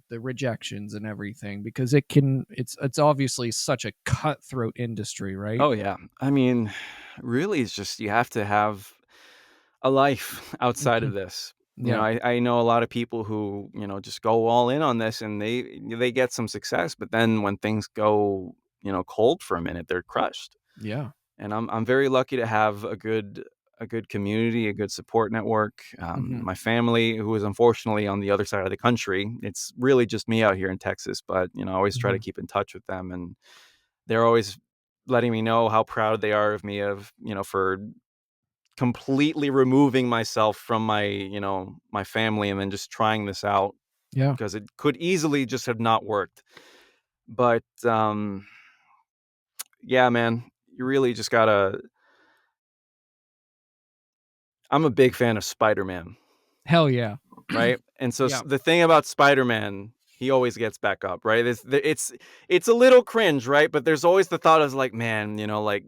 the rejections and everything because it's obviously such a cutthroat industry, right? Oh yeah. I mean, really, it's just you have to have a life outside of Mhm. this. Yeah. I know a lot of people who, just go all in on this, and they get some success, but then when things go, cold for a minute, they're crushed. Yeah. And I'm very lucky to have a good community, a good support network. Mhm. My family, who is unfortunately on the other side of the country, it's really just me out here in Texas, but I always try to Mhm. keep in touch with them, and they're always letting me know how proud they are of me, for completely removing myself from my family and then just trying this out, Yeah. because it could easily just have not worked. But yeah, man, you really just gotta. I'm a big fan of Spider-Man, Hell yeah. right? And so Yeah. the thing about Spider-Man, he always gets back up, right? It's a little cringe, right? But there's always the thought of like, man, like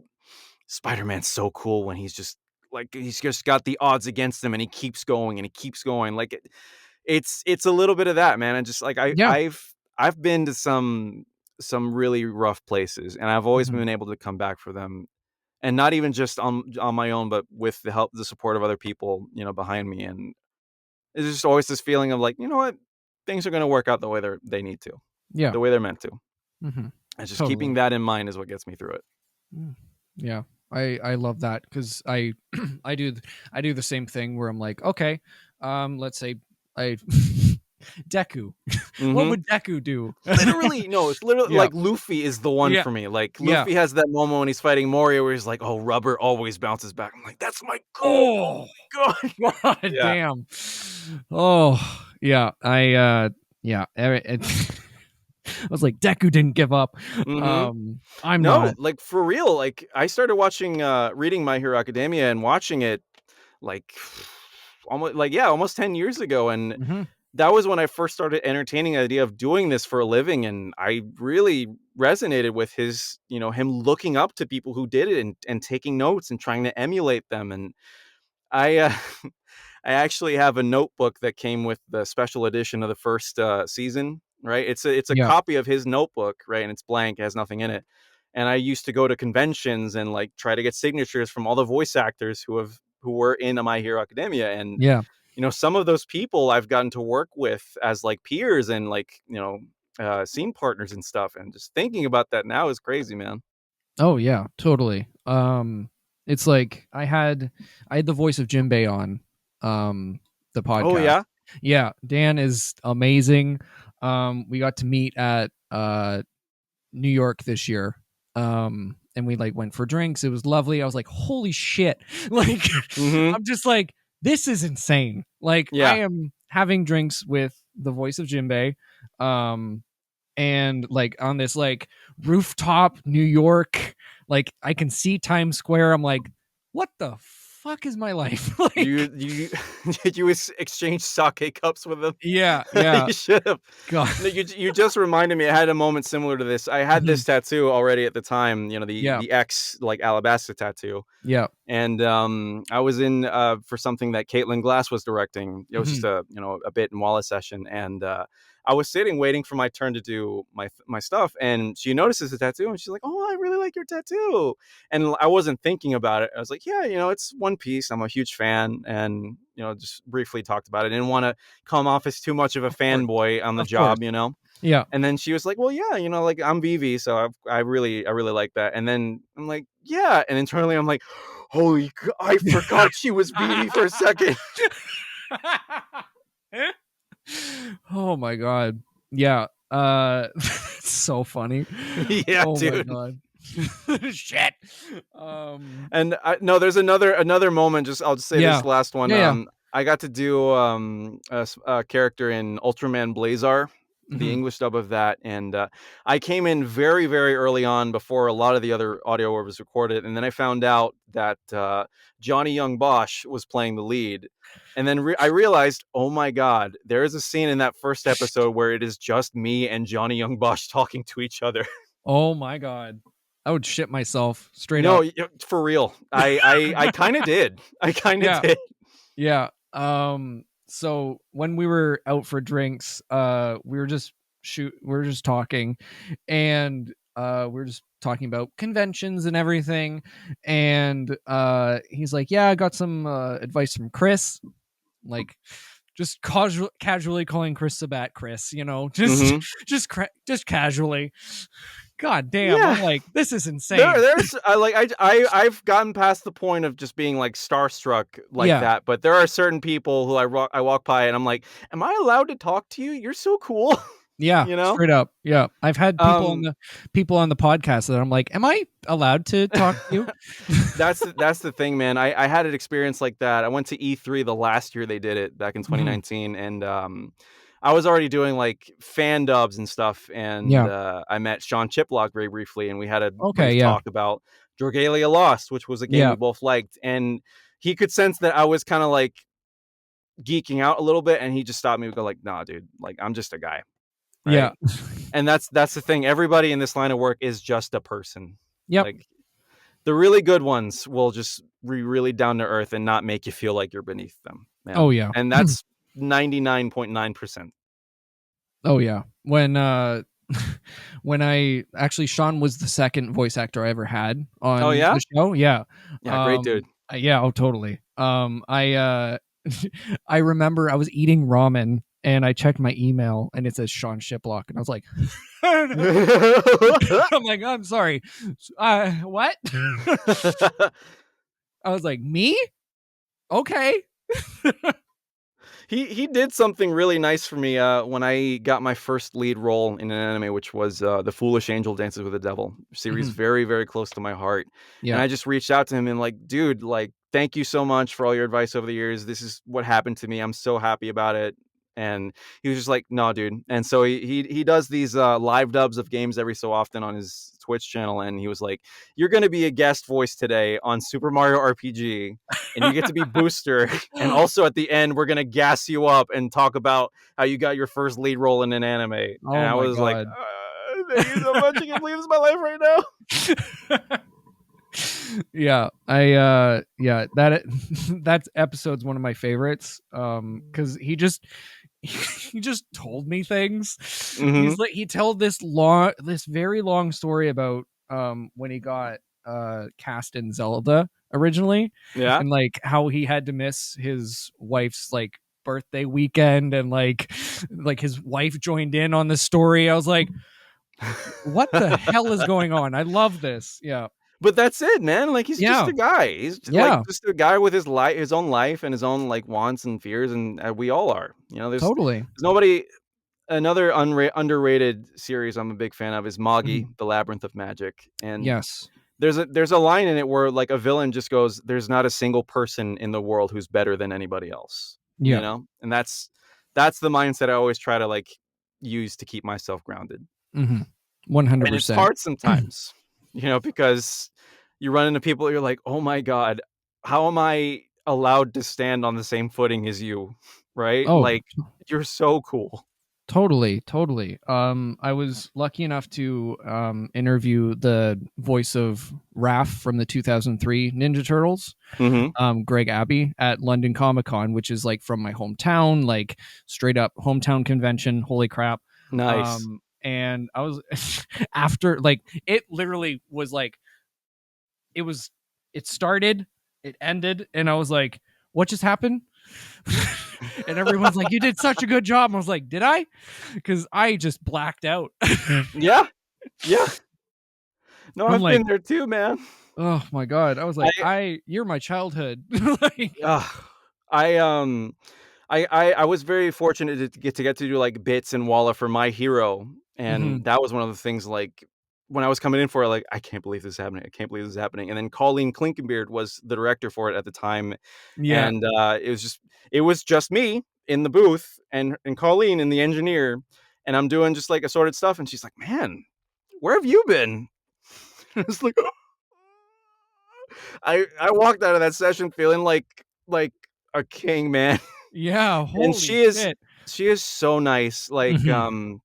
Spider-Man's so cool when he's just got the odds against him and he keeps going and he keeps going. Like it's a little bit of that, man. And just like Yeah. I've been to some really rough places, and I've always Mhm. been able to come back for them. And not even just on my own, but with the support of other people, behind me. And it's just always this feeling of like, you know what? Things are gonna work out the way they need to, Yeah. the way they're meant to. Mhm. And just keeping Totally. that in mind is what gets me through it. Mm. Yeah. I love that because I do the same thing where I'm like, okay, let's say I Deku. What Mhm. would Deku do? Literally, no, it's literally Yeah. like Luffy is the one Yeah. for me. Like Yeah. Luffy has that moment when he's fighting Moria where he's like, "Oh, rubber always bounces back." I'm like, "That's my goal." Oh, God. god Yeah. damn. Oh, yeah. Yeah. I was like, Deku didn't give up. Mhm. I'm No, not. like for real. Like I started reading My Hero Academia and watching it like almost 10 years ago, and Mhm. that was when I first started entertaining the idea of doing this for a living, and I really resonated with his, him looking up to people who did it and taking notes and trying to emulate them. And I I actually have a notebook that came with the special edition of the first season. Right, it's a Yeah. copy of his notebook, right, and it's blank, it has nothing in it. And I used to go to conventions and like try to get signatures from all the voice actors who were in My Hero Academia. And Yeah. some of those people I've gotten to work with as like peers and like scene partners and stuff. And just thinking about that now is crazy, man. Oh yeah, totally. It's like I had the voice of Jinbei on the Oh podcast. yeah. Yeah, Dan is amazing. We got to meet at New York this year. And we like went for drinks. It was lovely. I was like, holy shit. Like Mm-hmm. I'm just like, this is insane. Like I Yeah. am having drinks with the voice of Jinbei. And like on this like rooftop New York, like I can see Times Square. I'm like, what the fuck is my life? Like, You did you exchange sake cups with them? yeah, yeah. You should have. God. No, you just reminded me. I had a moment similar to this. I had this tattoo already at the time. The Yeah. the X like Alabasta tattoo. Yeah. And I was in for something that Caitlin Glass was directing. It was just a bit in Wallace session, and I was sitting waiting for my turn to do my stuff, and she notices the tattoo, and she's like, "Oh, I really like your tattoo." And I wasn't thinking about it. I was like, "Yeah, it's One Piece. I'm a huge fan," and just briefly talked about it. I didn't want to come off as too much of a course. fanboy on the Of course. job. Yeah. And then she was like, "Well, yeah, like I'm Vivi, so I really like that." And then I'm like, "Yeah," and internally I'm like, "Holy, I forgot she was Vivi for a second." Oh my god. Yeah. It's so funny. Yeah, Oh my dude. god. Shit. And no, there's another moment. I'll just say Yeah. this last one. Yeah. I got to do a character in Ultraman Blazar, the Mhm. English dub of that, and I came in very, very early on before a lot of the other audio was recorded, and then I found out that Johnny Young Bosch was playing the lead, and then I realized, oh my god, there is a scene in that first episode where it is just me and Johnny Young Bosch talking to each other. Oh my god. I would shit myself straight No, up. for real. I kind of did. I kind of Yeah. did. Yeah. So when we were out for drinks, we were just talking, and we were just talking about conventions and everything. And he's like, "Yeah, I got some advice from Chris." Like just casually calling Chris Sabat Chris, just Mhm. just casually. God damn, I'm Yeah. like, this is insane. There's I've gotten past the point of just being like starstruck like Yeah. that, but there are certain people who I walk by and I'm like, "Am I allowed to talk to you? You're so cool." Yeah, You know? straight up. Yeah. I've had Um, people on the podcast that I'm like, am I allowed to talk to you? that's the thing, man. I had an experience like that. I went to E3 the last year they did it back in Mhm. 2019, and I was already doing like fan dubs and stuff, and Yeah. I met Sean Chiplock very briefly, and we had a Okay, brief yeah. talk about Dragalia Lost, which was a game Yeah. we both liked, and he could sense that I was kind of like geeking out a little bit, and he just stopped me and go like, "Nah, dude, like I'm just a guy." Yeah. Right? And that's the thing. Everybody in this line of work is just a person. Yep. Like the really good ones will just be really down to earth and not make you feel like you're beneath them, man. Oh yeah. And that's 99.9%. Oh yeah. When when I actually Sean was the second voice actor I ever had on Oh yeah? the show. Yeah. Yeah, great dude. Yeah, oh totally. I I remember I was eating ramen and I checked my email and it says Sean Shiplock and I was like I'm like, I'm sorry. What? I was like, me? Okay. He did something really nice for me when I got my first lead role in an anime, which was The Foolish Angel Dances with the Devil series, Mhm. very, very close to my heart. And Yeah. I just reached out to him and like, dude, like, thank you so much for all your advice over the years. This is what happened to me. I'm so happy about it. And he was just like, no, dude. And so he does these live dubs of games every so often on his Twitch channel. And he was like, you're going to be a guest voice today on Super Mario RPG, and you get to be Booster. And also at the end, we're going to gas you up and talk about how you got your first lead role in an anime. And Oh I my was like, God. thank you so much. I can't believe this is my life right now. Yeah, that episode's one of my favorites, because he just told me things. Mhm. He told this very long story about when he got cast in Zelda originally, Yeah. and like how he had to miss his wife's like birthday weekend, and like his wife joined in on the story. I was like, what the hell is going on? I love this. Yeah. But that's it, man. Like, he's just Yeah. a guy. He's like Yeah. just a guy with his own life and his own like wants and fears, and we all are. You know, Totally. there's nobody. Another underrated series I'm a big fan of is Moggy, Mhm. The Labyrinth of Magic, and Yes. there's a line in it where like a villain just goes, "There's not a single person in the world who's better than anybody else," you Yeah. know, and that's the mindset I always try to like use to keep myself grounded. Mm-hmm. And it's 100%. hard sometimes, you know, because you run into people, you're like, "Oh my god, how am I allowed to stand on the same footing as you?" Right? Oh, Like, you're so cool. totally. I was lucky enough to interview the voice of Raph from the 2003 Ninja Turtles, Mhm. Greg Abbey, at London Comic Con, which is like from my hometown, like straight up hometown convention. Holy crap. Nice. And I was after, like, it literally was like, it started, it ended, and I was like, what just happened? And everyone's like, you did such a good job. And I was like, did I? Because I just blacked out. Yeah. Yeah. No, I'm I've like, been there too, man. oh my God. I was like, I you're my childhood. Like, ugh, I, I was very fortunate to get to do, like, bits and Walla for My Hero, mhm. and that was one of the things, like, when I was coming in for it, like, "I can't believe this is happening, I can't believe this is happening," and then Colleen Clinkenbeard was the director for it at the time, Yeah. and, it was just me in the booth and Colleen and the engineer, and I'm doing just, like, assorted stuff, and she's like, "Man, where have you been?" It's like, I walked out of that session feeling like a king, man. Yeah. And Holy she is shit. she is so nice. Like, Mhm.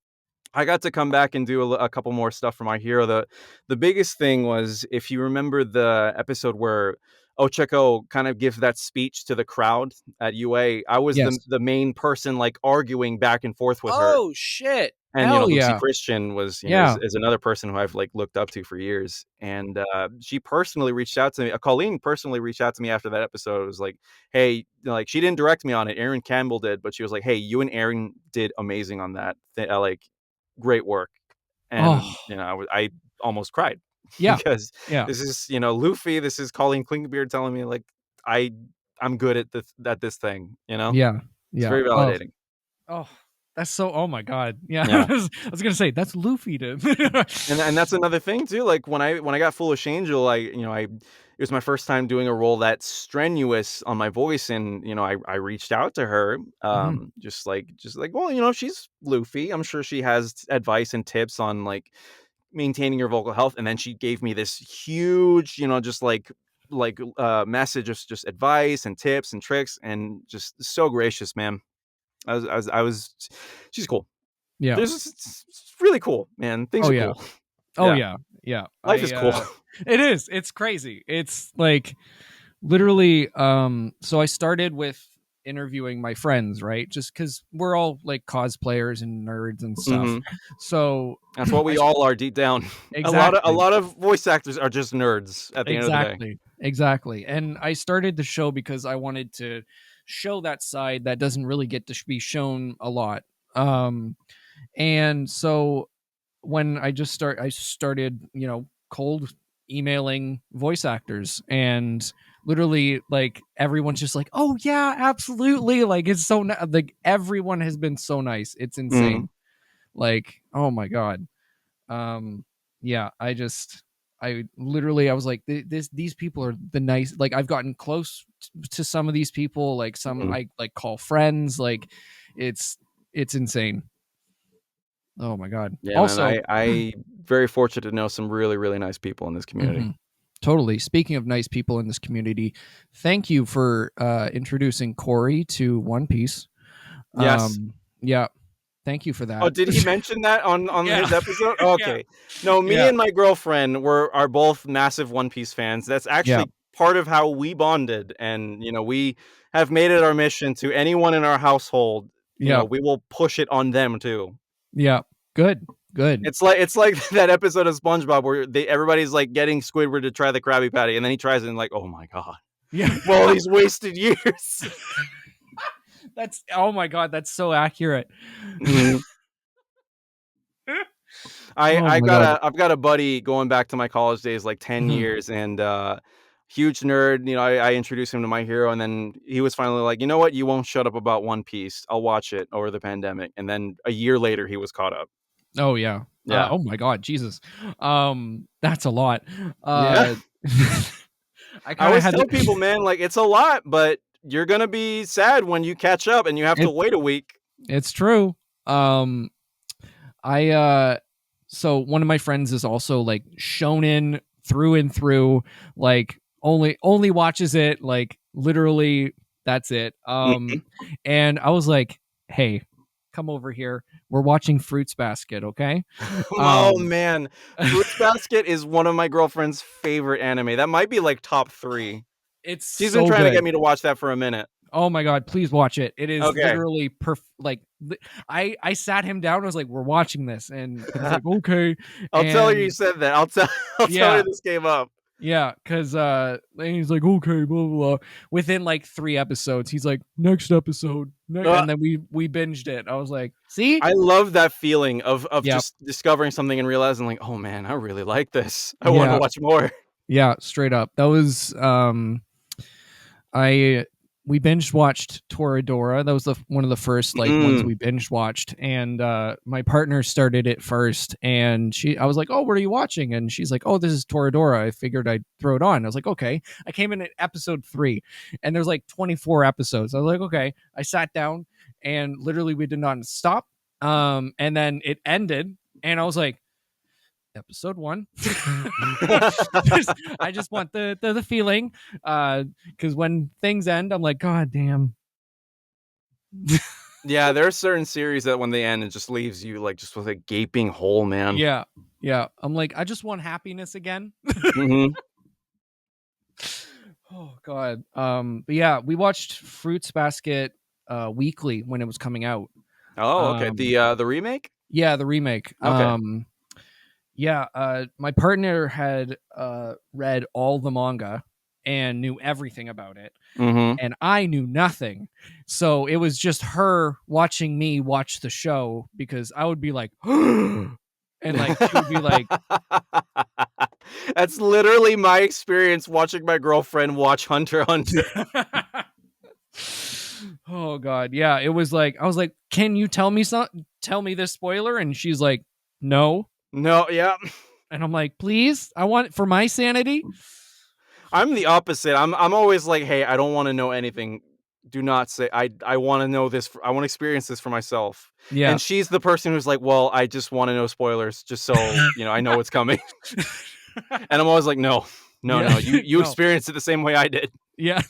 I got to come back and do a couple more stuff for My Hero. The biggest thing was, if you remember the episode where Ochako kind of gives that speech to the crowd at UA, I was the Yes. the main person, like, arguing back and forth with her. Oh, shit. And, you know, Hell Lucy yeah. Christian was, Yeah. is another person who I've, like, looked up to for years, and, she personally reached out to me Colleen personally reached out to me after that episode. It was like, "Hey," like, she didn't direct me on it, Aaron Campbell did, but she was like, "Hey, you and Aaron did amazing on that. Like, great work." And, Oh, you know, I almost cried yeah. because Yeah. this is, you know, Luffy, this is Colleen Clinkenbeard telling me, like, I I'm good at this thing, you know? Yeah. It's Yeah. very Oh, validating. oh, that's so, oh my God. Yeah. Yeah. I was going to say, that's Luffy to. And that's another thing too, like, when I got Foolish Angel, it was my first time doing a role that's strenuous on my voice, and, you know, I reached out to her, Mhm. just like, well, you know, she's Luffy, I'm sure she has advice and tips on, like, maintaining your vocal health, and then she gave me this huge, you know, just message of just advice and tips and tricks, and just so gracious, man. I was she's cool. Yeah. It's really cool, man. Things Oh, are yeah. cool. Oh, Yeah. yeah. Yeah. Life is cool. It is. It's crazy. It's like, literally, so I started with interviewing my friends, right? Just because we're all like cosplayers and nerds and stuff. Mhm. So That's what I we all are deep down. A exactly. lot of voice actors are just nerds at the end of the day. Exactly. And I started the show because I wanted to show that side that doesn't really get to be shown a lot. And so when I started, cold emailing voice actors, and literally, like, everyone's just like, oh yeah, absolutely, like, it's so like, everyone has been so nice, it's Mhm. insane. Like, oh my God. um yeah, I literally, I was like, these people are the nice, like, I've gotten close to some of these people, like some Mhm. I like call friends, like, it's It's insane. Oh my god. Yeah, Also, man, I very fortunate to know some really, really nice people in this community. mhm. Totally. Speaking of nice people in this community, thank you for introducing Corey to One Piece. Yes. Yeah. Thank you for Oh, that. did he mention that on Yeah. his episode? Yeah. Okay. No, me Yeah. and my girlfriend are both massive One Piece fans. That's Yeah. actually part of how we bonded, and we have made it our mission to anyone in our household, Yeah. we will push it on them too. Yeah. Good. It's like that episode of SpongeBob where everybody's like getting Squidward to try the Krabby Patty, and then he tries it and like, oh my god, Yeah. well, he's wasted years. That's oh my god, that's so accurate. Mhm. Oh I've my god. got a buddy going back to my college days, like 10 Mhm. years, and huge nerd. I introduced him to My Hero, and then he was finally like, you know what, you won't shut up about One Piece. I'll watch it over the pandemic. And then a year later, he was caught up. Oh yeah. Yeah. Oh my god, Jesus. That's a lot. Yeah. I I kind of always had tell to, people, man, like it's a lot, but you're gonna be sad when you catch up and you have to It- wait a week. it's true. I so one of my friends is also like shonen through and through, like only watches it like literally that's it. And I was like, "Hey, come over here. We're watching Fruits Basket, okay?" Oh Um man, Fruits Basket is one of my girlfriend's favorite anime. That might be like top 3. it's She's been so trying to good. get me to watch that for a minute. Oh my god, please watch it. It is Okay. literally I sat him down. I was like, "We're watching this," and he's like, "Okay." I'll tell her And you said that. I'll tell Yeah. her this came up. yeah, because and he's like, "Okay, blah blah blah." Within like 3 episodes, he's like, "Next episode," and then we binged it. I was like, "See, I love that feeling of Yep. just discovering something and realizing like, oh man, I really like this. I want Yeah. to watch more. yeah, straight up." That was we binge watched Toradora. That was one of the first like ones we binge watched, and my partner started it first, and I was like, "Oh, what are you watching?" And she's like, "Oh, this is Toradora." I figured I'd throw it on. I was like, "Okay." I came in at episode 3, and there's like 24 episodes. I was like, "Okay." I sat down, and literally we did not stop. And then it ended, and I was like, episode 1. I just want the feeling, because when things end, I'm like, god damn. Yeah, there are certain series that when they end, it just leaves you like just with a gaping hole, man. Yeah, I'm like, I just want happiness again. Mhm. Oh god. But yeah, we watched Fruits Basket weekly when it was coming out. Oh, okay. The remake? Yeah, the remake. Okay. Yeah, my partner had read all the manga and knew everything about it, Mhm. and I knew nothing. So it was just her watching me watch the show, because I would be like, and like she would be like, That's literally my experience watching my girlfriend watch Hunter x Hunter. oh god, yeah. It was like, I was like, "Can you tell me this spoiler?" And she's like, "No." No, yeah. And I'm like, "Please, I want it for my sanity." I'm the opposite. I'm always like, hey, I don't want to know anything. Do not say I want to know this. I want to experience this for myself. Yeah. And she's the person who's like, well, I just want to know spoilers just so, I know what's coming. And I'm always like, no. Yeah. You No. experienced it the same way I did. Yeah.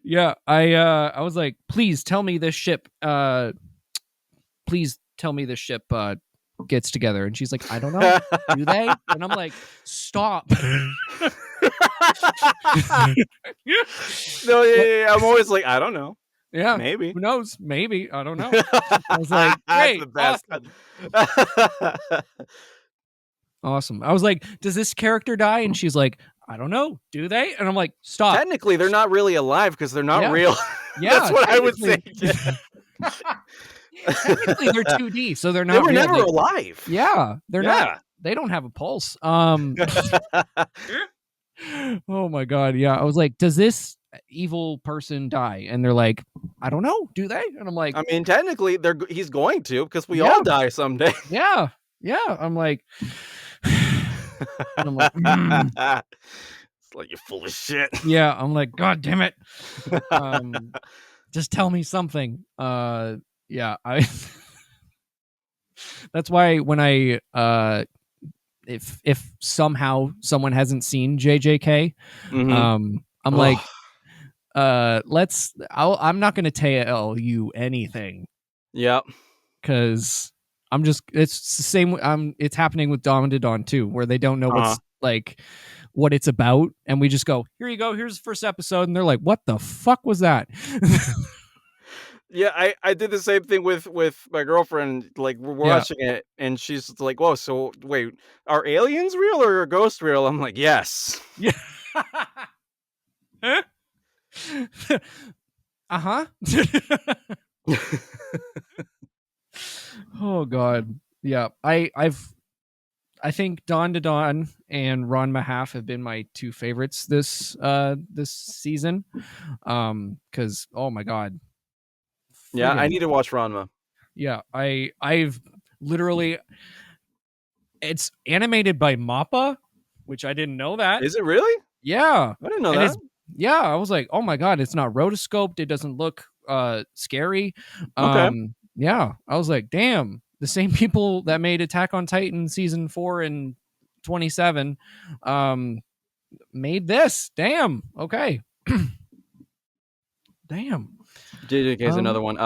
Yeah, I was like, "Please tell me this ship please tell me this ship gets together." And she's like, "I don't know. Do they?" And I'm like, "Stop." No, yeah. I'm always like, I don't know. Yeah. Maybe. Who knows? Maybe. I don't know. I was like, That's "Great. the best. Awesome." Awesome. I was like, "Does this character die?" And she's like, "I don't know. Do they?" And I'm like, "Stop." Technically, they're not really alive because they're not Yeah. real. Yeah, That's what I would say. technically they're 2D, so they're not They were real. never alive. Yeah, they're Yeah. not. They don't have a pulse. Oh my god, yeah. I was like, "Does this evil person die?" And they're like, "I don't know. Do they?" And I'm like, I mean, technically, he's going to because we Yeah. all die someday. "Yeah, yeah." I'm like, and I'm like, It's like you're full of shit. yeah. I'm like, "God damn it! Just tell me something." Yeah, I that's why when I if somehow someone hasn't seen JJK, Mm-hmm. I'm Oh, like, I'm not gonna tell you anything yeah. because it's the same. It's happening with Dawn to Dawn too, where they don't know Uh-huh. what's like what it's about, and we just go, here you go, here's the first episode, and they're like, what the fuck was that? Yeah, I did the same thing with my girlfriend. Like we're Yeah, watching it, and she's like, "Whoa, so wait, are aliens real or are ghosts real?" I'm like, "Yes." yeah. Uh-huh. Oh god. Yeah. I think Dawn to Dawn and Ron Mahalf have been my two favorites this season. Cuz oh my god. Yeah, I Friggin' need to watch Ranma. yeah. I've literally it's animated by Mappa, which I didn't know that. Is it really? Yeah. I didn't know And that. it's yeah, I was like, "Oh my god, it's not rotoscoped. It doesn't look scary." Okay. Yeah, I was like, "Damn, the same people that made Attack on Titan season 4 and 27 um made this. Damn. Okay. Damn." JJK is Um another one.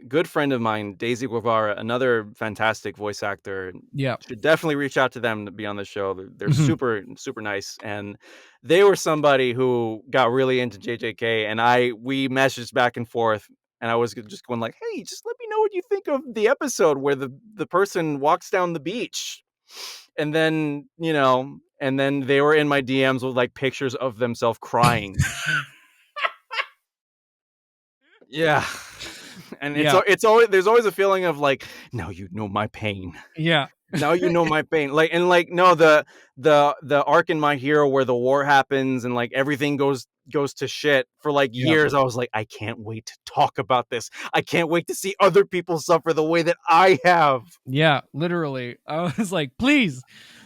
Good friend of mine, Daisy Guevara, another fantastic voice actor. yeah. Should definitely reach out to them to be on the show. They're Mhm. super, super nice, and they were somebody who got really into JJK, and we messaged back and forth, and I was just going like, "Hey, just let me know what you think of the episode where the person walks down the beach," and then and then they were in my DMs with like pictures of themselves crying. Yeah. And yeah. it's always there's always a feeling of like, now you know my pain. Yeah. Now you know my pain. Like and like no, the arc in My Hero where the war happens and like everything goes to shit for like Yeah. years. I was like, I can't wait to talk about this. I can't wait to see other people suffer the way that I have. Yeah, literally. I was like, "Please."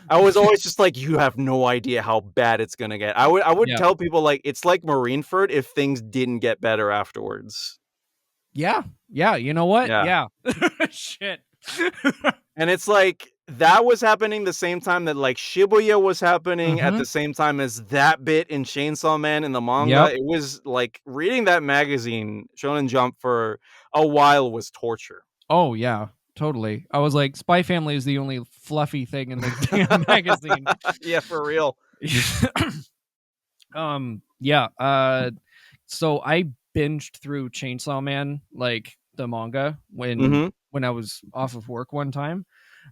I was always just like, you have no idea how bad it's gonna get. I would Yeah. tell people like it's like Marineford if things didn't get better afterwards. Yeah. Yeah, you know what? Yeah. Yeah. Shit. And it's like that was happening the same time that like Shibuya was happening at Mhm. the same time as that bit in Chainsaw Man in the manga. Yep. It was like reading that magazine, Shonen Jump, for a while was torture. Oh yeah, totally. I was like, Spy Family is the only fluffy thing in the damn magazine. Yeah, for real. Yeah. So I binged through Chainsaw Man, like the manga, Mhm. when I was off of work one time.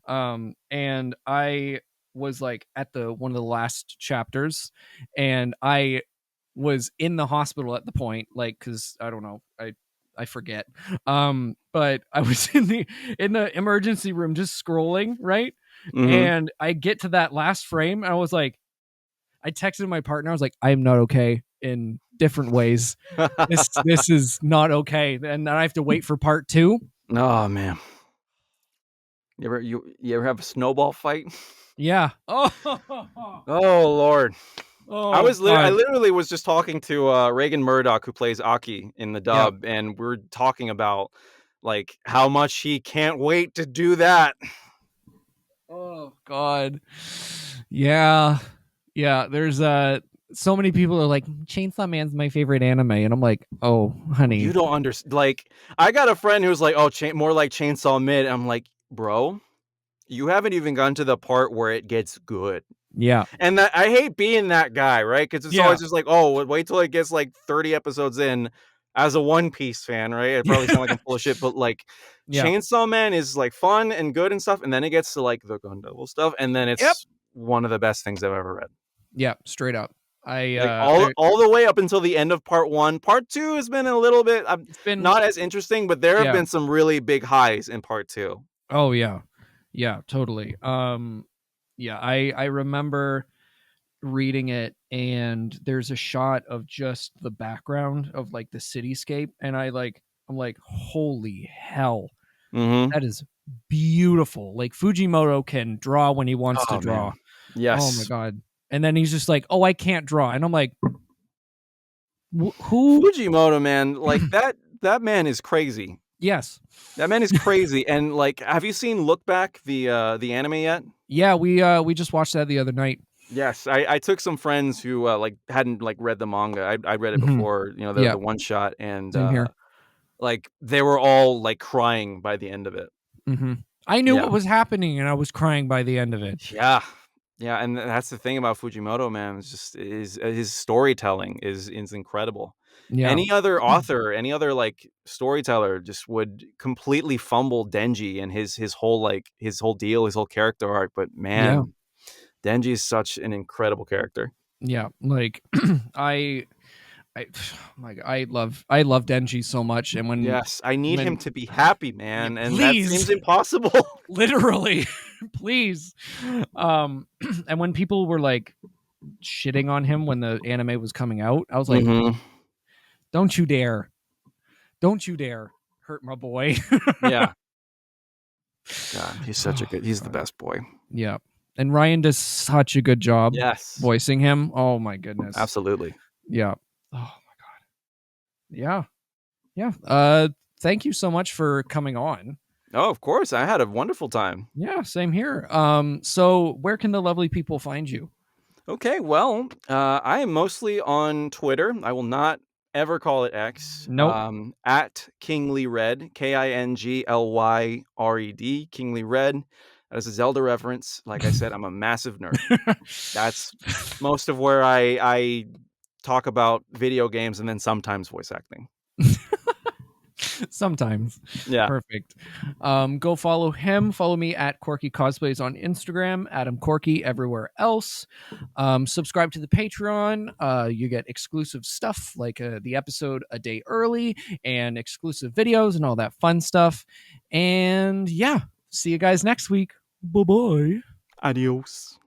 And I was like at the one of the last chapters, and I was in the hospital at the point, like, because I don't know, I forget. But I was in the emergency room just scrolling, right? Mhm. And I get to that last frame, and I was like, I texted my partner, I was like, I am not okay in different ways. This is not okay. And then I have to wait for part two. Oh man. You ever have a snowball fight? Yeah. Oh, Oh lord. oh I God. literally was just talking to Reagan Murdoch, who plays Aki in the Yeah. dub, and we're talking about like how much he can't wait to do that. Oh God. Yeah. Yeah. There's so many people are like, Chainsaw Man's my favorite anime, and I'm like, oh honey. You don't understand. Like, I got a friend who's like, "Oh, more like Chainsaw Mid." I'm like, "Bro, you haven't even gotten to the part where it gets good." Yeah. And that I hate being that guy, right? Because it's Yeah. always just like, "Oh, wait till it gets like 30 episodes in." As a One Piece fan, right? It probably sound like I'm full of shit, but like, Yeah. Chainsaw Man is like fun and good and stuff, and then it gets to like the gun devil stuff, and then Yep. it's one of the best things I've ever read. Yeah. Straight up. Like all the way up until the end of part one. Part two has been a little bit It's been not as interesting, but there have yeah. been some really big highs in part two. Oh yeah. Yeah, totally. Yeah, I remember reading it, and there's a shot of just the background of like the cityscape, and I'm like, holy hell, Mm-hmm. that is beautiful. Like Fujimoto can draw when he wants to Oh draw. man, Oh my yes. god. And then he's just like, "Oh, I can't draw." And I'm like, who Fujimoto, man, like that man is crazy. Yes. That man is crazy. And like, have you seen Look Back, the anime yet? Yeah, we just watched that the other night. Yes, I took some friends who like hadn't like read the manga. I read it Mhm. before, you know, Yeah, the one shot, and same here. like they were all like crying by the end of it. I knew Yeah. what was happening, and I was crying by the end of it. Yeah. Yeah, and that's the thing about Fujimoto, man. It's just his storytelling is incredible. Yeah. Any other author, any other like storyteller just would completely fumble Denji and his whole like his whole deal, his whole character arc, but Yeah. man, Denji is such an incredible character. Yeah, like I my God, I love Denji so much, and Yes, I need him when to be happy, yeah, man, and that please, seems impossible. literally, please, and when people were like shitting on him when the anime was coming out, I was like, Mhm. don't you dare, don't you dare hurt my boy. Yeah. God, he's the God. best boy. Yeah, and Ryan does such a good job Yes, voicing him. Oh my goodness. absolutely. Yeah. Oh my God. Yeah. Yeah. Thank you so much for coming on. Oh, of course, I had a wonderful time. Yeah, same here. So where can the lovely people find you? Okay, well, I am mostly on Twitter. I will not ever call it X. Nope. At Kingly Red, KinglyRed, Kingly Red. That is a Zelda reference. Like I said, I'm a massive nerd. That's most of where I talk about video games and then sometimes voice acting. Sometimes. Yeah. Perfect. Go follow him. Follow me at Corky Cosplays on Instagram, Adam Corky everywhere else. Subscribe to the Patreon. You get exclusive stuff like the episode a day early and exclusive videos and all that fun stuff. And yeah, see you guys next week. Bye bye. Adios.